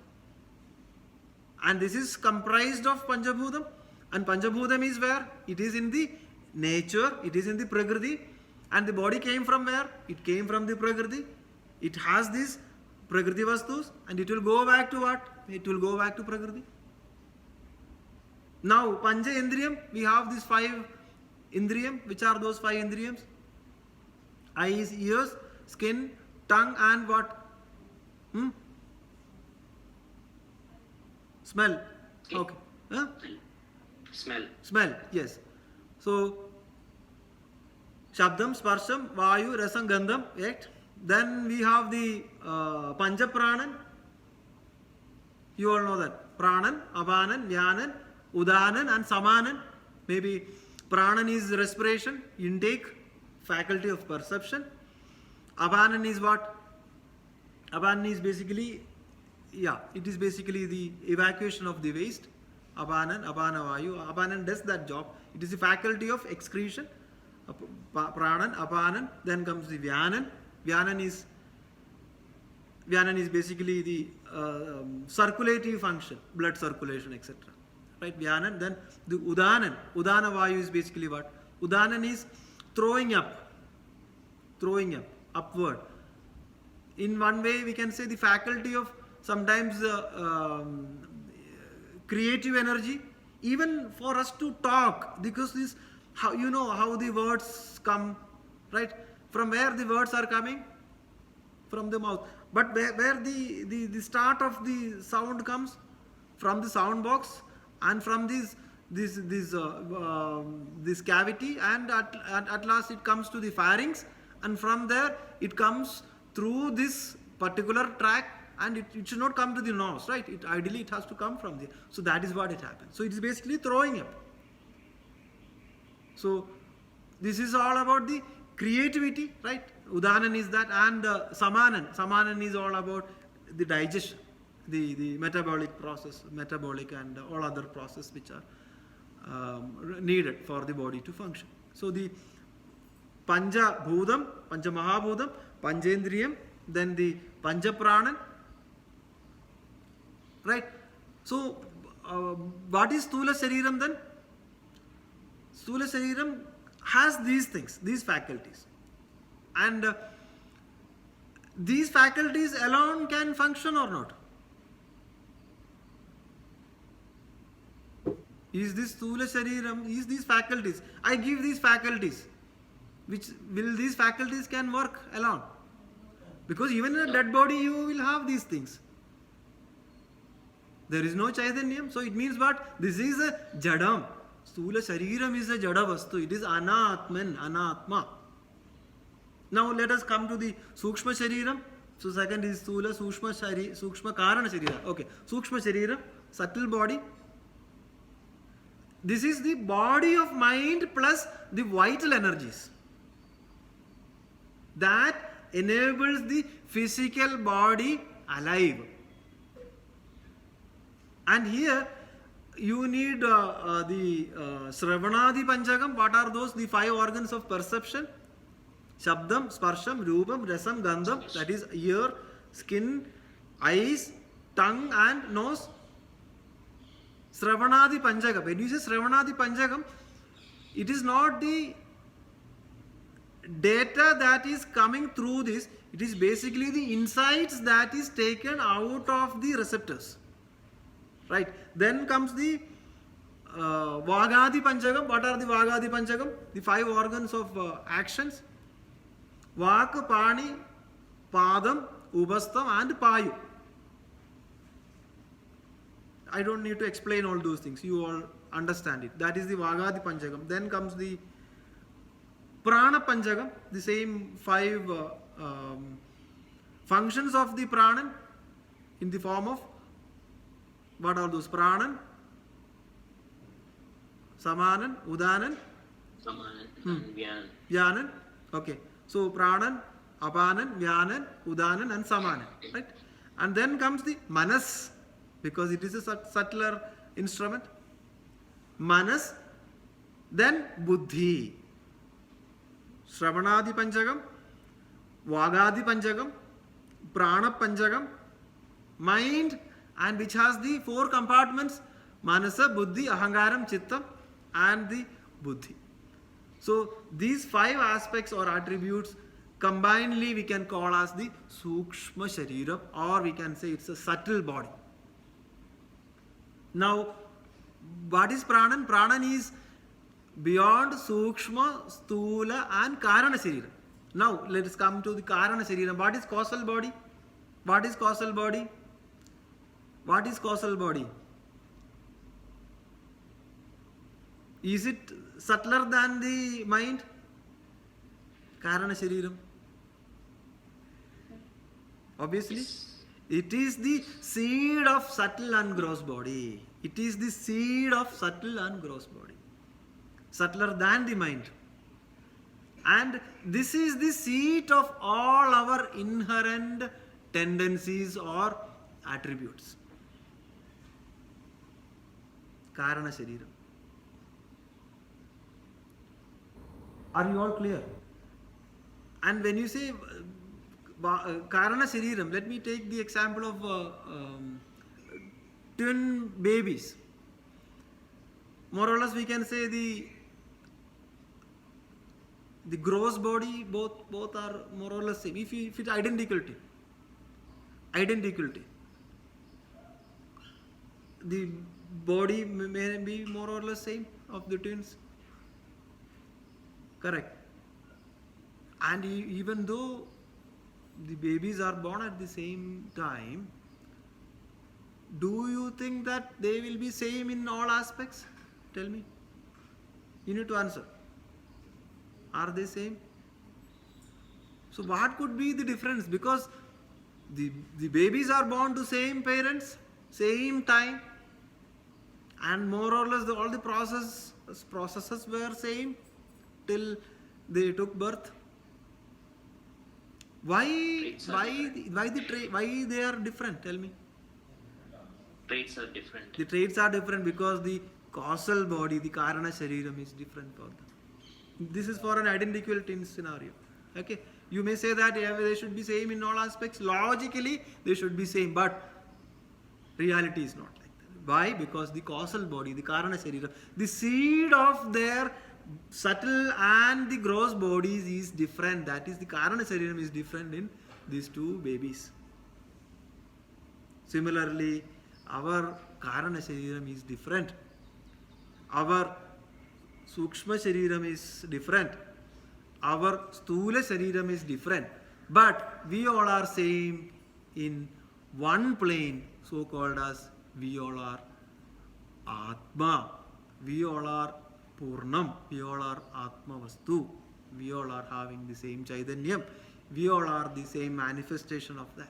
And this is comprised of Panchabhudam. And Panchabhudam is where? It is in the nature, it is in the Prakriti. And the body came from where? It came from the Prakriti. It has these Prakriti Vastus and it will go back to what? It will go back to Prakriti. Now, Pancha Indriyam, we have these 5 Indriyam. Which are those 5 Indriyams? Eyes, ears, skin, tongue and what? Smell. Okay. Huh? Smell, yes. So, Shabdam, Sparsham, Vayu, Rasam, Gandham, right? Then we have the Pancha Pranan. You all know that. Pranan, Apanan, Vyanan, Udanan and Samanan. Maybe Pranan is respiration, intake, faculty of perception. Apanan is what? Apanan is basically, it is basically the evacuation of the waste. Apanan, Apana Vayu. Apanan does that job. It is the faculty of excretion. Pranan, Apanan. Then comes the Vyanan. Vyanan is basically the circulative function, blood circulation, etc. Right? Vyanan. Then the Udanan. Udana Vayu is basically what? Udanan is throwing up, upward. In one way, we can say the faculty of sometimes creative energy, even for us to talk, because this, how you know how the words come, right? From where the words are coming? From the mouth. But where the start of the sound comes? From the sound box and from this cavity, and at last it comes to the pharynx, and from there it comes through this particular tract. And it should not come to the nose, right? Ideally it has to come from there. So that is what it happens. So it is basically throwing up. So this is all about the creativity, right? Udanan is that, and Samanan. Samanan is all about the digestion, the metabolic process, and all other processes which are needed for the body to function. So the Pancha Bhudam, Pancha Mahabhudam, Panchendriyam, then the Pancha Pranan. Right? So, what is Stula Shariram then? Stula Shariram, has these things, these faculties. And these faculties alone can function or not? Is this Sthula Shariram, is these faculties, I give these faculties, which will these faculties can work alone? Because even in a dead body you will have these things. There is no Chaitanyam, so it means what? This is a Jadam. Sthula Shariram is a Jada Vastu, it is Anatman, Anatma. Now let us come to the Sukshma Shariram. So second is Sthula, Sukshma Karana Sharira. Okay, Sukshma Shariram, subtle body. This is the body of mind plus the vital energies that enables the physical body alive. And here you need the Sravanadi Panchagam. What are those? The 5 organs of perception. Shabdam, Sparsham, Rupam, Rasam, Gandham. That is ear, skin, eyes, tongue and nose. Sravanadi Panchagam. When you say Sravanadi Panchagam, it is not the data that is coming through this, it is basically the insights that is taken out of the receptors. Right? Then comes the Vagadi Panchagam. What are the Vagadi Panchagam? The 5 organs of actions. Vak, Pani, Padam, Ubastam and Payu. I don't need to explain all those things. You all understand it. That is the Vagadi Panchagam. Then comes the Prana Panchagam. The same 5 functions of the Pranan in the form of what are those? Pranan, Samanan, Udanan, Samanan and Vyanan. Vyanan. Okay. So Pranan, Apanan, Vyanan, Udanan and Samanan. Right? And then comes the Manas, because it is a subtler instrument. Manas, then Buddhi. Shravanadi Panchagam, Vagadi Panchagam, Prana Panchagam, mind, and which has the 4 compartments: Manasa, Buddhi, Ahangaram, Chittam, and the Buddhi. So these 5 aspects or attributes combinedly we can call as the Sukshma Sharira, or we can say it's a subtle body. Now, what is Pranan? Pranan is beyond Sukshma, Sthula and Karana Sharira. Now, let us come to the Karana Sharira. What is causal body? What is causal body? What is causal body? Is it subtler than the mind? Karana Shariram. Obviously, it is the seed of subtle and gross body. It is the seed of subtle and gross body. Subtler than the mind. And this is the seat of all our inherent tendencies or attributes. Karana Shariram. Are you all clear? And when you say Karana Shariram, let me take the example of twin babies. More or less we can say the gross body, both are more or less same. If it's identicality, the body may be more or less same of the twins. Correct. And even though the babies are born at the same time, do you think that they will be same in all aspects? Tell me. You need to answer. Are they same? So what could be the difference? Because the babies are born to same parents, same time, and more or less all the processes were same till they took birth. Why they are different? Tell me. Traits are different. The traits are different because the causal body, the Karana Shariram, is different for them. This is for an identical twin scenario. Okay, you may say that they should be same in all aspects. Logically, they should be same, but reality is not like that. Why? Because the causal body, the Karana Sharira, the seed of their subtle and the gross bodies is different. That is, the Karana Shariram is different in these two babies. Similarly, our Karana Shariram is different. Our Sukshma Shariram is different. Our Sthula Shariram is different. But we all are same in one plane, so called as we all are Atma. We all are Purnam. We all are Atma Vastu. We all are having the same Chaitanyam. We all are the same manifestation of that.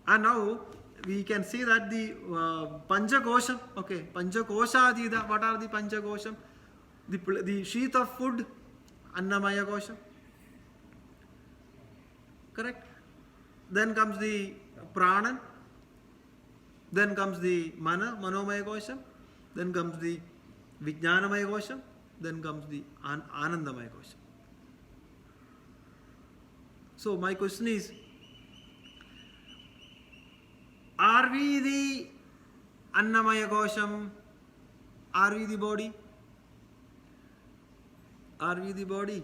And now we can see that the Panchakosham, okay, Panchakoshadida, what are the Panchakosham? The sheath of food, Annamaya Kosham. Correct? Then comes the Pranan. Then comes the Manomaya Kosham. Then comes the Vijnanamaya Kosham. Then comes the Anandamaya Kosham. So my question is, are we the Annamaya Kosham? Are we the body? Are we the body?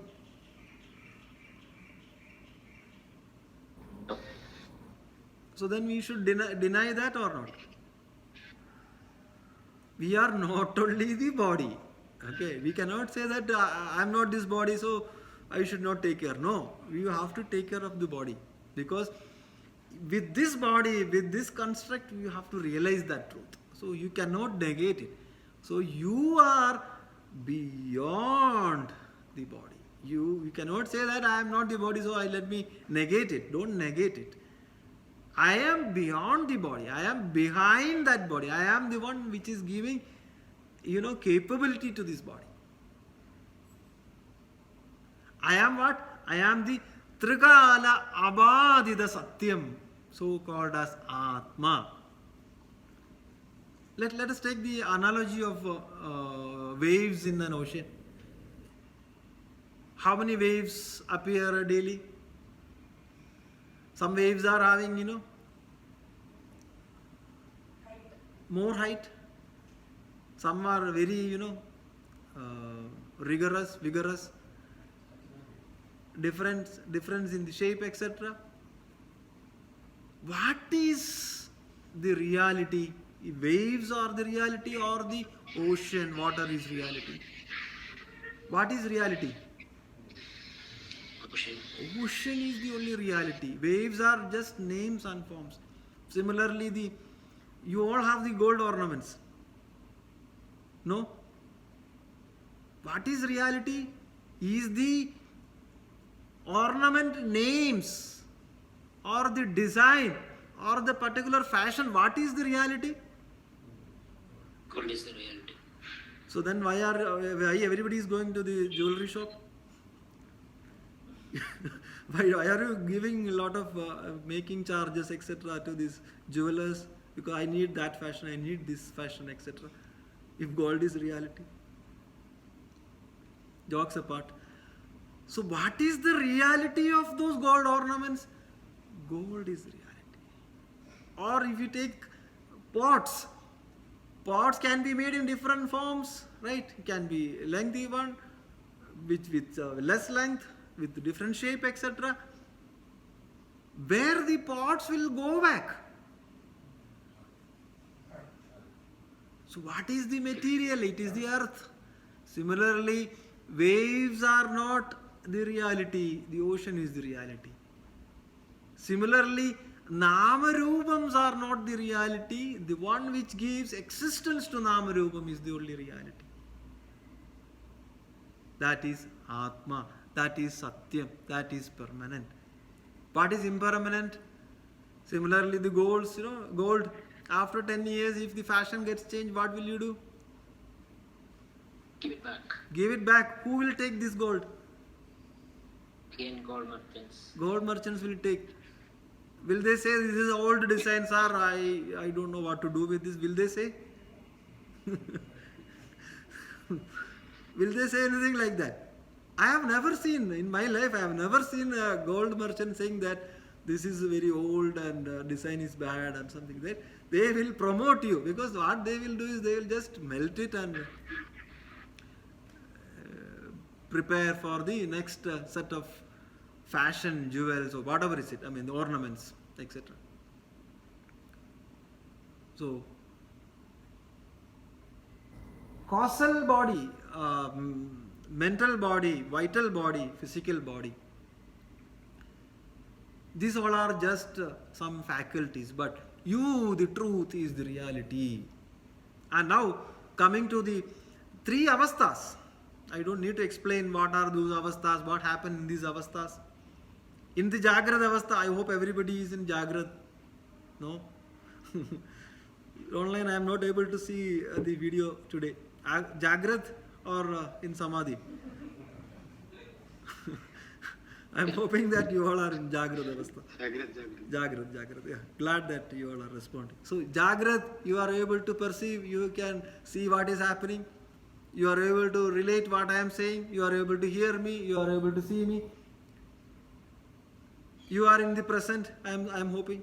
So then we should deny that or not? We are not only the body. Okay, we cannot say that I am not this body, so I should not take care. No, we have to take care of the body, because with this body, with this construct, you have to realize that truth. So you cannot negate it. So you are beyond the body. You cannot say that I am not the body, so let me negate it. Don't negate it. I am beyond the body. I am behind that body. I am the one which is giving, capability to this body. I am what? I am the Trikala Abadida Satyam, so called as Atma. Let us take the analogy of waves in an ocean. How many waves appear daily? Some waves are having, more height. Some are very, vigorous. Difference in the shape, etc. What is the reality? Waves are the reality, or the ocean, water is reality? What is reality? Ocean is the only reality. Waves are just names and forms. Similarly, you all have the gold ornaments. No? What is reality? Is the ornament names, or the design, or the particular fashion? What is the reality? Gold is the reality. So then why everybody is going to the jewelry shop? why are you giving a lot of making charges, etc. to these jewelers? Because I need that fashion, I need this fashion, etc. If gold is reality. Jokes apart. So what is the reality of those gold ornaments? Gold is reality. Or if you take pots can be made in different forms, right? It can be lengthy one, with less length, with different shape, etc. Where the pots will go back. So what is the material? It is the earth. Similarly, waves are not the reality. The ocean is the reality. Similarly, Namarupams are not the reality. The one which gives existence to Namarupam is the only reality. That is Atma. That is Satyam. That is permanent. What is impermanent? Similarly, the gold. After 10 years, if the fashion gets changed, what will you do? Give it back. Give it back. Who will take this gold? Again, gold merchants. Gold merchants will take. Will they say this is old design, sir? I don't know what to do with this. Will they say? Will they say anything like that? I have never seen, in my life, I have never seen a gold merchant saying that this is very old and design is bad and something like that. They will promote you, because what they will do is they will just melt it and prepare for the next set of fashion jewels or whatever is it, I mean the ornaments, etc. So causal body, mental body, vital body, physical body, these all are just some faculties, but you, the truth, is the reality. And now coming to the three avasthas. I don't need to explain what are those avasthas, what happened in these avasthas. In the Jagrad avastha, I hope everybody is in Jagrad. No? Online I am not able to see the video today. Jagrad or in Samadhi? I am hoping that you all are in Jagrad avastha. Jagrad. Yeah. Glad that you all are responding. So Jagrad, you are able to perceive, you can see what is happening. You are able to relate what I am saying. You are able to hear me. You are able to see me. You are in the present, I am hoping.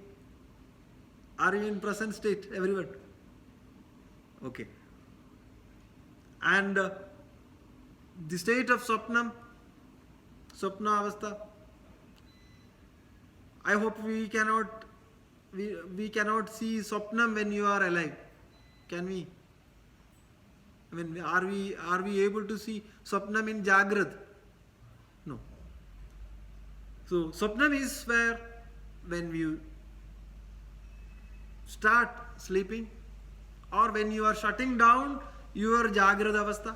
Are you in present state, everyone? Okay. And the state of Swapna avastha, I hope we cannot see Swapnam when you are alive. Can we? I mean, are we able to see Swapnam in Jagrad? No. So Swapnam is where when you start sleeping or when you are shutting down your Jagrad avastha.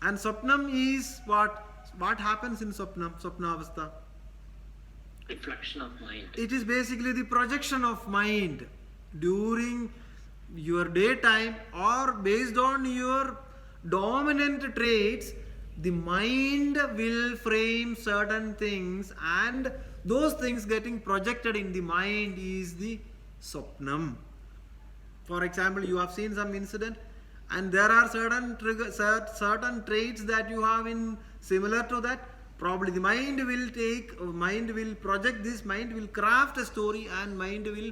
And Swapnam is what happens in Swapna avastha? Reflection of mind. It is basically the projection of mind during your daytime, or based on your dominant traits, the mind will frame certain things, and those things getting projected in the mind is the Swapnam. For example, you have seen some incident and there are certain traits that you have in similar to that. Probably the mind will project this, mind will craft a story, and mind will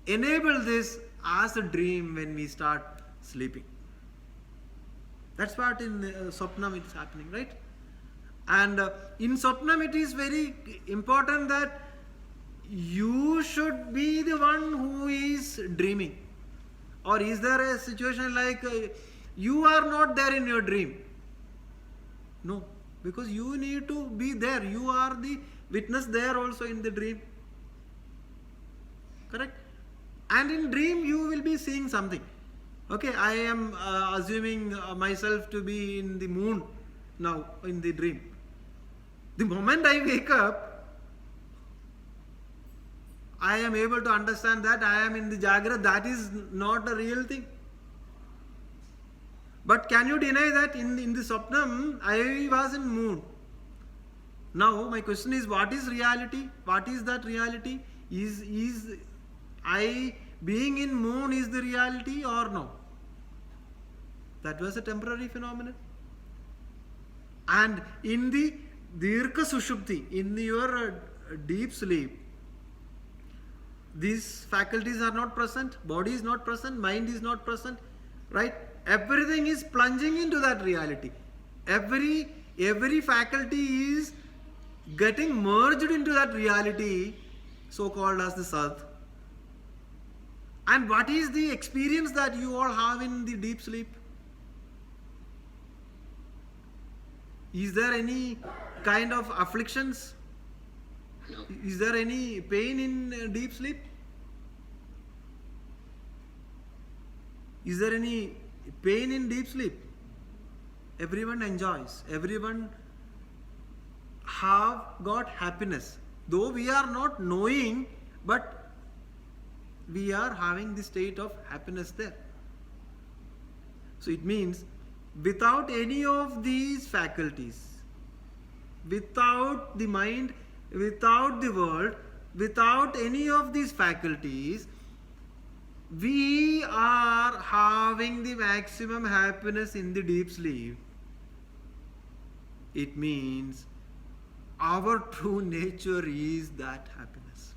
enable this as a dream when we start sleeping. That's what in Swapnam it's happening, right? And in Swapnam it is very important that you should be the one who is dreaming. Or is there a situation like you are not there in your dream? No, because you need to be there. You are the witness there also in the dream. Correct? And in dream you will be seeing something. Okay, I am assuming myself to be in the moon now in the dream. The moment I wake up, I am able to understand that I am in the Jagrad. That is not a real thing. But can you deny that in the Swapnam, I was in moon? Now my question is, what is reality? What is that reality? Is I being in moon is the reality or no? That was a temporary phenomenon. And in the Dirgha Sushupti, in your deep sleep, these faculties are not present, body is not present, mind is not present, right? Everything is plunging into that reality. Every faculty is getting merged into that reality, so called as the Sat. And what is the experience that you all have in the deep sleep? Is there any kind of afflictions? No. Is there any pain in deep sleep? Is there any pain in deep sleep? Everyone enjoys. Everyone have got happiness. Though we are not knowing, but we are having the state of happiness there. So it means without any of these faculties, without the mind, without the world, without any of these faculties, we are having the maximum happiness in the deep sleep. It means our true nature is that happiness.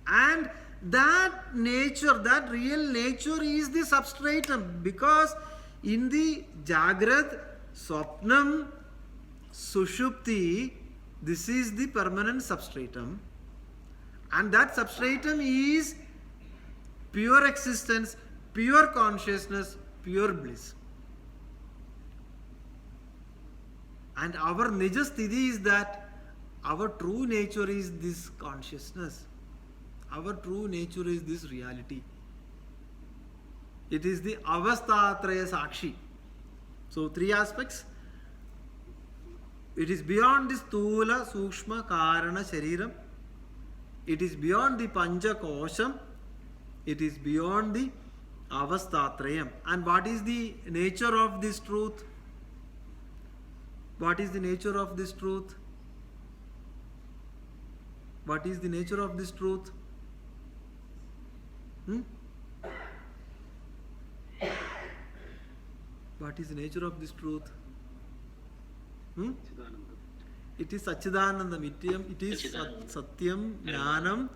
And that nature, that real nature is the substratum, because in the Jagrat, Swapnam, Sushupti, this is the permanent substratum, and that substratum is pure existence, pure consciousness, pure bliss. And our Nijasthiti is that our true nature is this consciousness. Our true nature is this reality. It is the Avastatraya Sakshi. So, three aspects. It is beyond the Stula, Sukshma, Karana, Shariram. It is beyond the Pancha Kosham. It is beyond the Avastatrayam. And what is the nature of this truth? What is the nature of this truth? What is the nature of this truth? What is the nature of this truth? It is Sachidanandam. It is Satyam, Jnanam,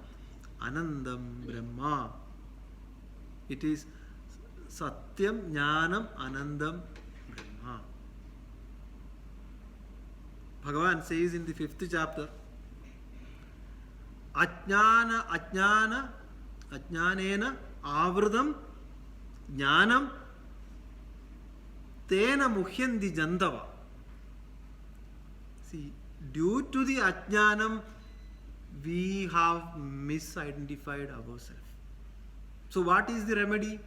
Anandam, Brahma. It is Satyam, Jnanam, Anandam, Brahma. Bhagavan says in the 5th chapter, Ajnanena Avridam Jnanam Tena Muhyandi Jandava. See, due to the Ajnanam, we have misidentified ourselves. So, what is the remedy?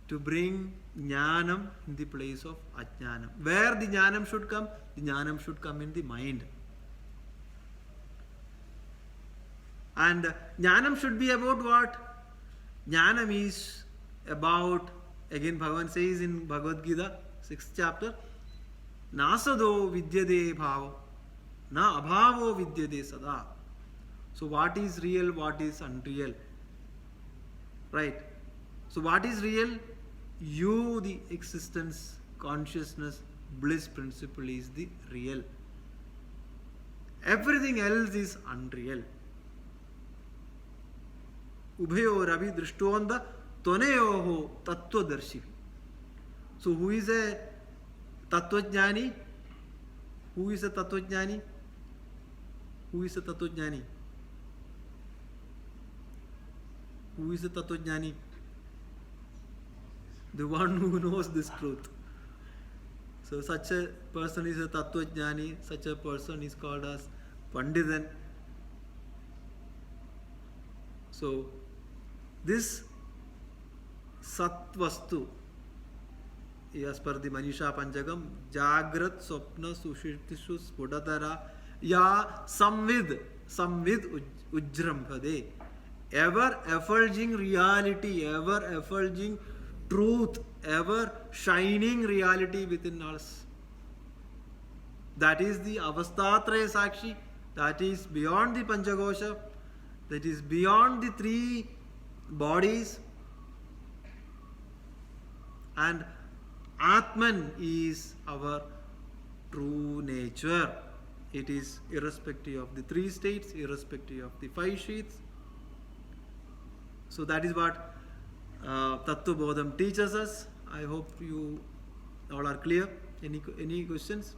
To bring Jnanam in the place of Ajnanam. Where the Jnanam should come? The Jnanam should come in the mind. And Jnanam should be about what? Jnanam is about, again Bhagavan says in Bhagavad Gita, 6th chapter, Nasado vidyade bhava, na abhavo vidyade sada. So what is real, what is unreal? Right. So what is real? You, the existence, consciousness, bliss principle is the real. Everything else is unreal. Ubhayo ravi drishtonda toneyoho tattvadarshi. So who is a Tattwajnani? Who is a Tattwajnani? Who is a Tattwajnani? Who is a Tattwajnani? The one who knows this truth. So such a person is a Tattwajnani, such a person is called as Panditan. So this Satvastu, as per the Manisha Panchagam, Jagrat Swapna Sushirtishu Spudatara Ya Samvid Ujrambhade. Ever effulging reality, ever effulging truth, ever shining reality within us. That is the Avastatraya Sakshi, that is beyond the Panchagosha, that is beyond the three bodies. And Atman is our true nature. It is irrespective of the three states, irrespective of the five sheaths. So that is what Tattwabodham teaches us. I hope you all are clear. Any questions?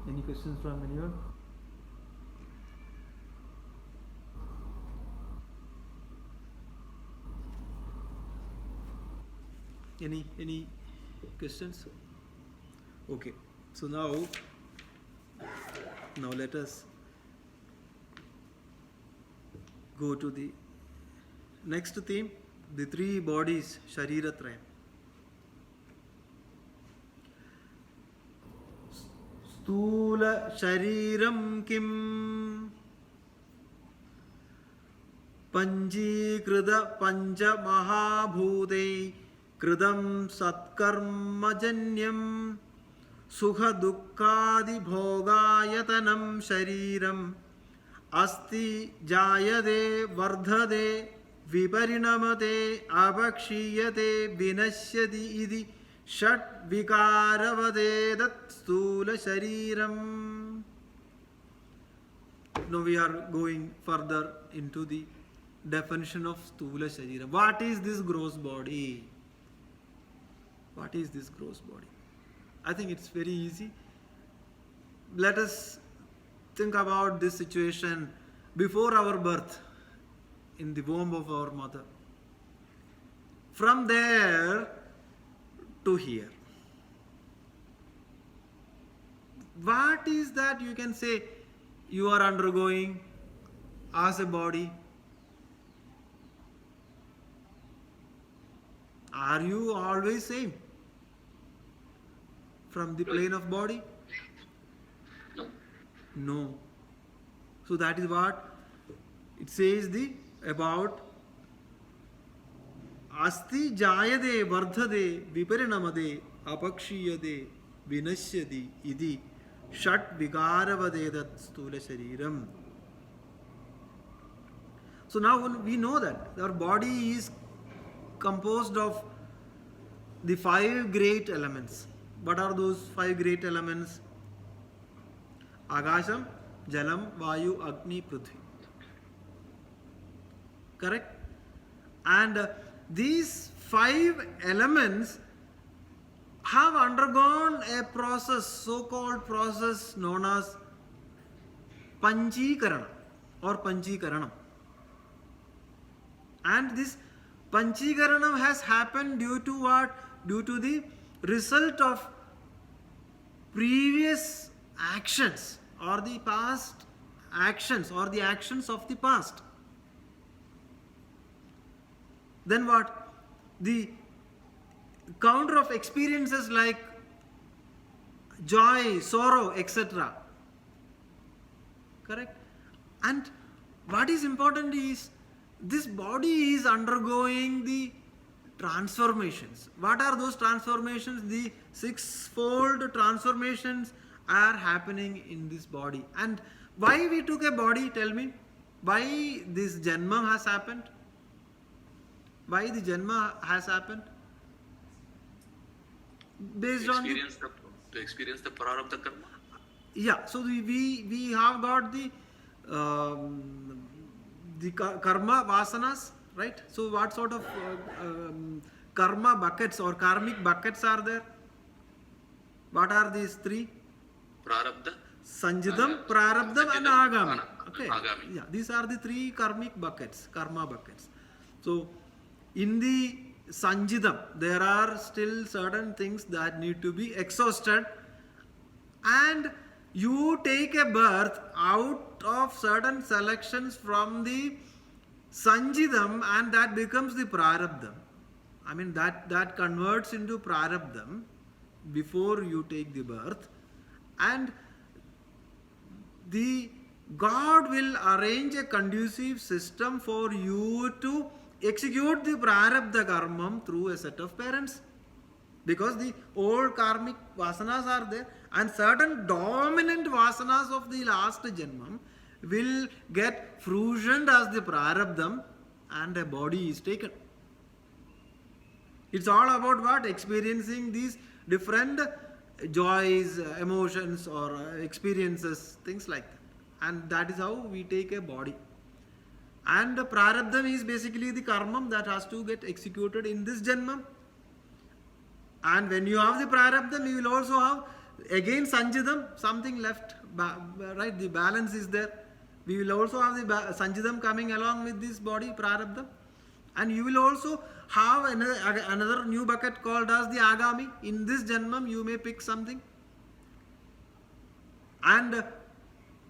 Any questions from anyone? Any questions? Okay. So now let us go to the next theme, the three bodies, Shariratrayam. Stula Shariram Kim Panjikrida Pancha Mahabhute Kridam Satkarmajanyam Sukha Dukkadi Bhogayatanam Shariram Asti Jayade Vardhade Viparinamate Abhakshiyate Vinashyati Idi Shat Vikaravade Stula Shariram. Now we are going further into the definition of Stula Sharira. What is this gross body? What is this gross body? I think it's very easy. Let us think about this situation before our birth in the womb of our mother. From there to here. What is that you can say you are undergoing as a body? Are you always same from the plane of body? No. No. So that is what it says about Asti Jayade Vardhade Viparinamade Apakshiyade Vinashyadi Idi Shat Vigaravadedat Stula Shariram. So now we know that our body is composed of the 5 great elements. What are those 5 great elements? Agasham, Jalam, Vayu, Agni, Prithvi. Correct? And these 5 elements have undergone a process, so-called process known as Panchikaranam or Panchikaranam. And this Panchikaranam has happened due to what? Due to the result of previous actions or the past actions or the actions of the past. Then what? The counter of experiences like joy, sorrow, etc. Correct? And what is important is this body is undergoing the transformations. What are those transformations? The 6-fold transformations are happening in this body. And why we took a body? Tell me. Why this Janma has happened? Why the Janma has happened? Based on to experience the prarabdha karma. Yeah, so we have got the karma vasanas, right? So what sort of karma buckets or karmic buckets are there? What are these 3? Prarabdha, Sanjidam, Prarabdham and Agami. Okay. Agami. Yeah, these are the 3 karmic buckets, karma buckets. So in the Sanjidam, there are still certain things that need to be exhausted, and you take a birth out of certain selections from the Sanjidam, and that becomes the Prarabdham. I mean that converts into Prarabdham before you take the birth, and the God will arrange a conducive system for you to execute the Prarabdha karmam through a set of parents. Because the old karmic vasanas are there, and certain dominant vasanas of the last janmam will get fruitioned as the Prarabdham, and a body is taken. It's all about what? Experiencing these different joys, emotions or experiences, things like that. And that is how we take a body. And the Prarabdham is basically the karmam that has to get executed in this janmam. And when you have the Prarabdham, you will also have again Sanjidam, something left, right? The balance is there. We will also have the Sanjidam coming along with this body, Prarabdham. And you will also have another new bucket called as the Agami. In this janmam, you may pick something. And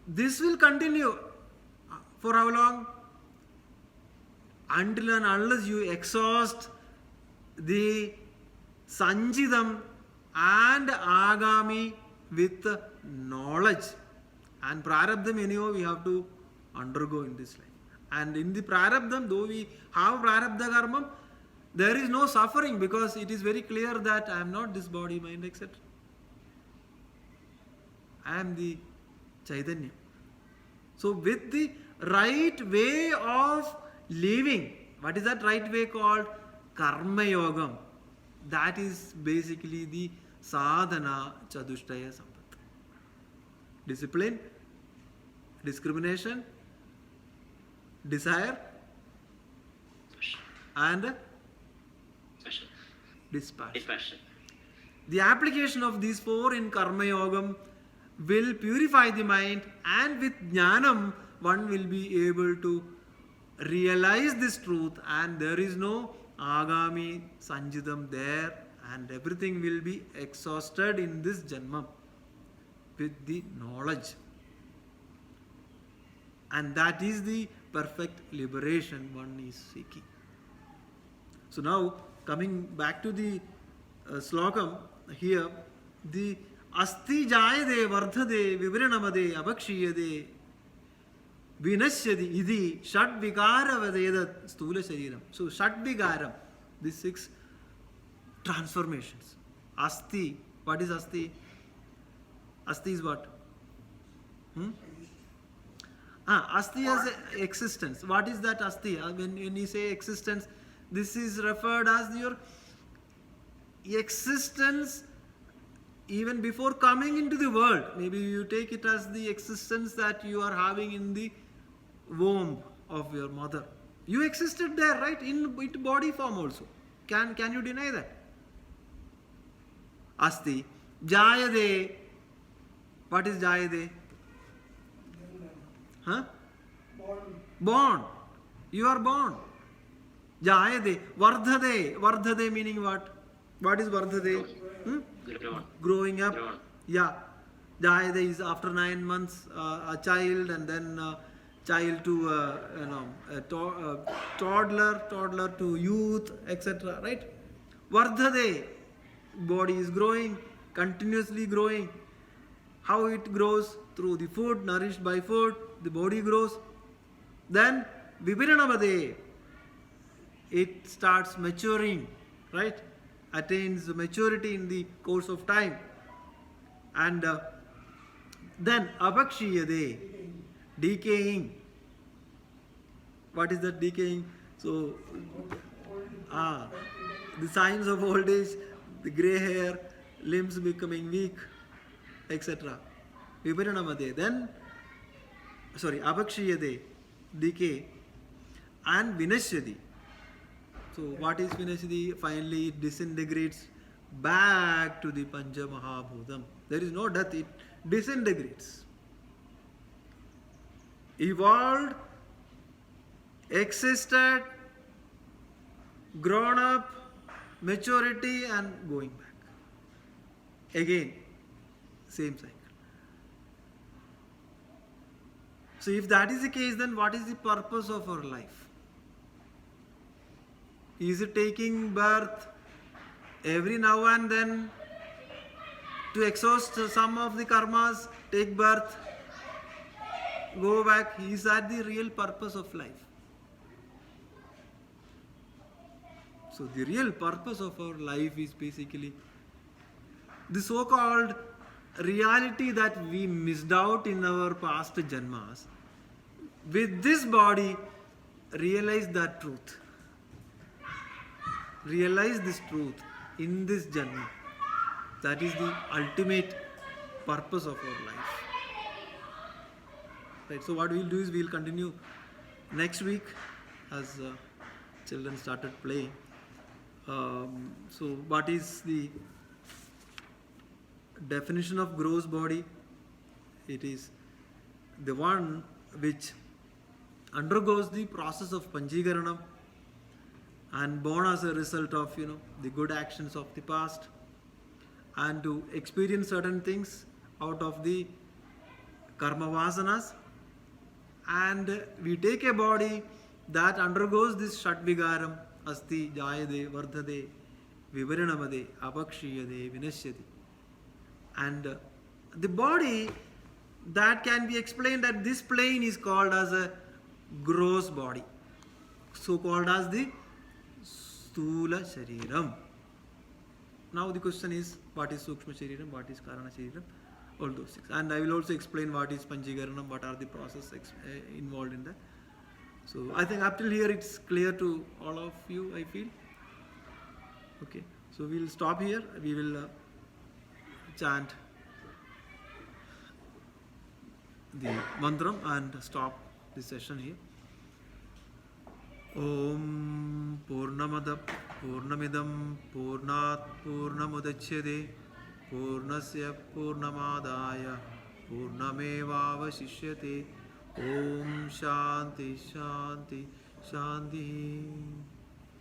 this will continue for how long? Until and unless you exhaust the Sanjidam and Agami with knowledge. And Prarabdham anyhow we have to undergo in this life. And in the Prarabdham, though we have Prarabdha karmam, there is no suffering, because it is very clear that I am not this body, mind, etc. I am the Chaitanya. So with the right way of living, what is that right way called? Karma Yogam. That is basically the sadhana chadushtaya sampath. Discipline, discrimination, desire, and Special. dispassion. Dispassion. The application of these four in Karma Yogam will purify the mind, and with Jnanam one will be able to realize this truth, and there is no Agami Sanjidam there, and everything will be exhausted in this Janma with the knowledge. And that is the perfect liberation one is seeking. So now coming back to the slokam here, the asti jayade vardhade vivrinamade abhakshiyade vinashyadi idi shat vigara vadeda stula shariram. So shat vigaram, these 6 transformations. Asti, what is asti? Asti is what? Asti as existence. What is that asti? When you say existence, this is referred as your existence even before coming into the world. Maybe you take it as the existence that you are having in the womb of your mother. You existed there, right? In body form also. Can you deny that? Asti. Jayade. What is Jayade? Born. You are born. Jayade. Vardhade. Vardhade meaning what? What is Vardhade? Growing up. Yeah. Jayade is after 9 months a child, and then child to a toddler to youth, etc. Right? Vardhade. Body is growing, continuously growing. How it grows? Through the food, nourished by food, the body grows. Then Vipiranavade, it starts maturing, right? Attains maturity in the course of time. And then Abhakshiyade, decaying. What is that decaying? So, the signs of old age, the grey hair, limbs becoming weak, etc. Viparinamade. Then, Abhakshiyade, decay, and Vinashyadi. So, what is Vinashyadi? Finally, it disintegrates back to the Pancha Mahabhutam. There is no death, it disintegrates. Evolved, existed, grown up, maturity, and going back. Again, same cycle. So if that is the case, then what is the purpose of our life? Is it taking birth every now and then to exhaust some of the karmas, take birth, go back? Is that the real purpose of life? So the real purpose of our life is basically the so-called reality that we missed out in our past janmas. With this body, realize that truth. Realize this truth in this janma. That is the ultimate purpose of our life. Right. So what we'll do is we'll continue next week as children started playing. So what is the definition of gross body? It is the one which undergoes the process of Panjigaranam and born as a result of the good actions of the past, and to experience certain things out of the karma vasanas, and we take a body that undergoes this shatvigaram, asti jayade vardhade vivarinamade apakshiyade vinashyati, and the body that can be explained at this plane is called as a gross body, so called as the Stula Shariram. Now the question is, what is Sukshma Shariram, what is Karana Shariram, all those things. And I will also explain what is Panjigaranam, what are the processes involved in that. So I think up till here it's clear to all of you, I feel. Okay, so we'll stop here. We will chant the mantram and stop the session here. Om Purnamada पूर्णमिदं पूर्णात् पूर्णमुदच्यते पूर्णस्य पूर्णमादाय पूर्णमेवावशिष्यते. ओम शांति शांति शांति.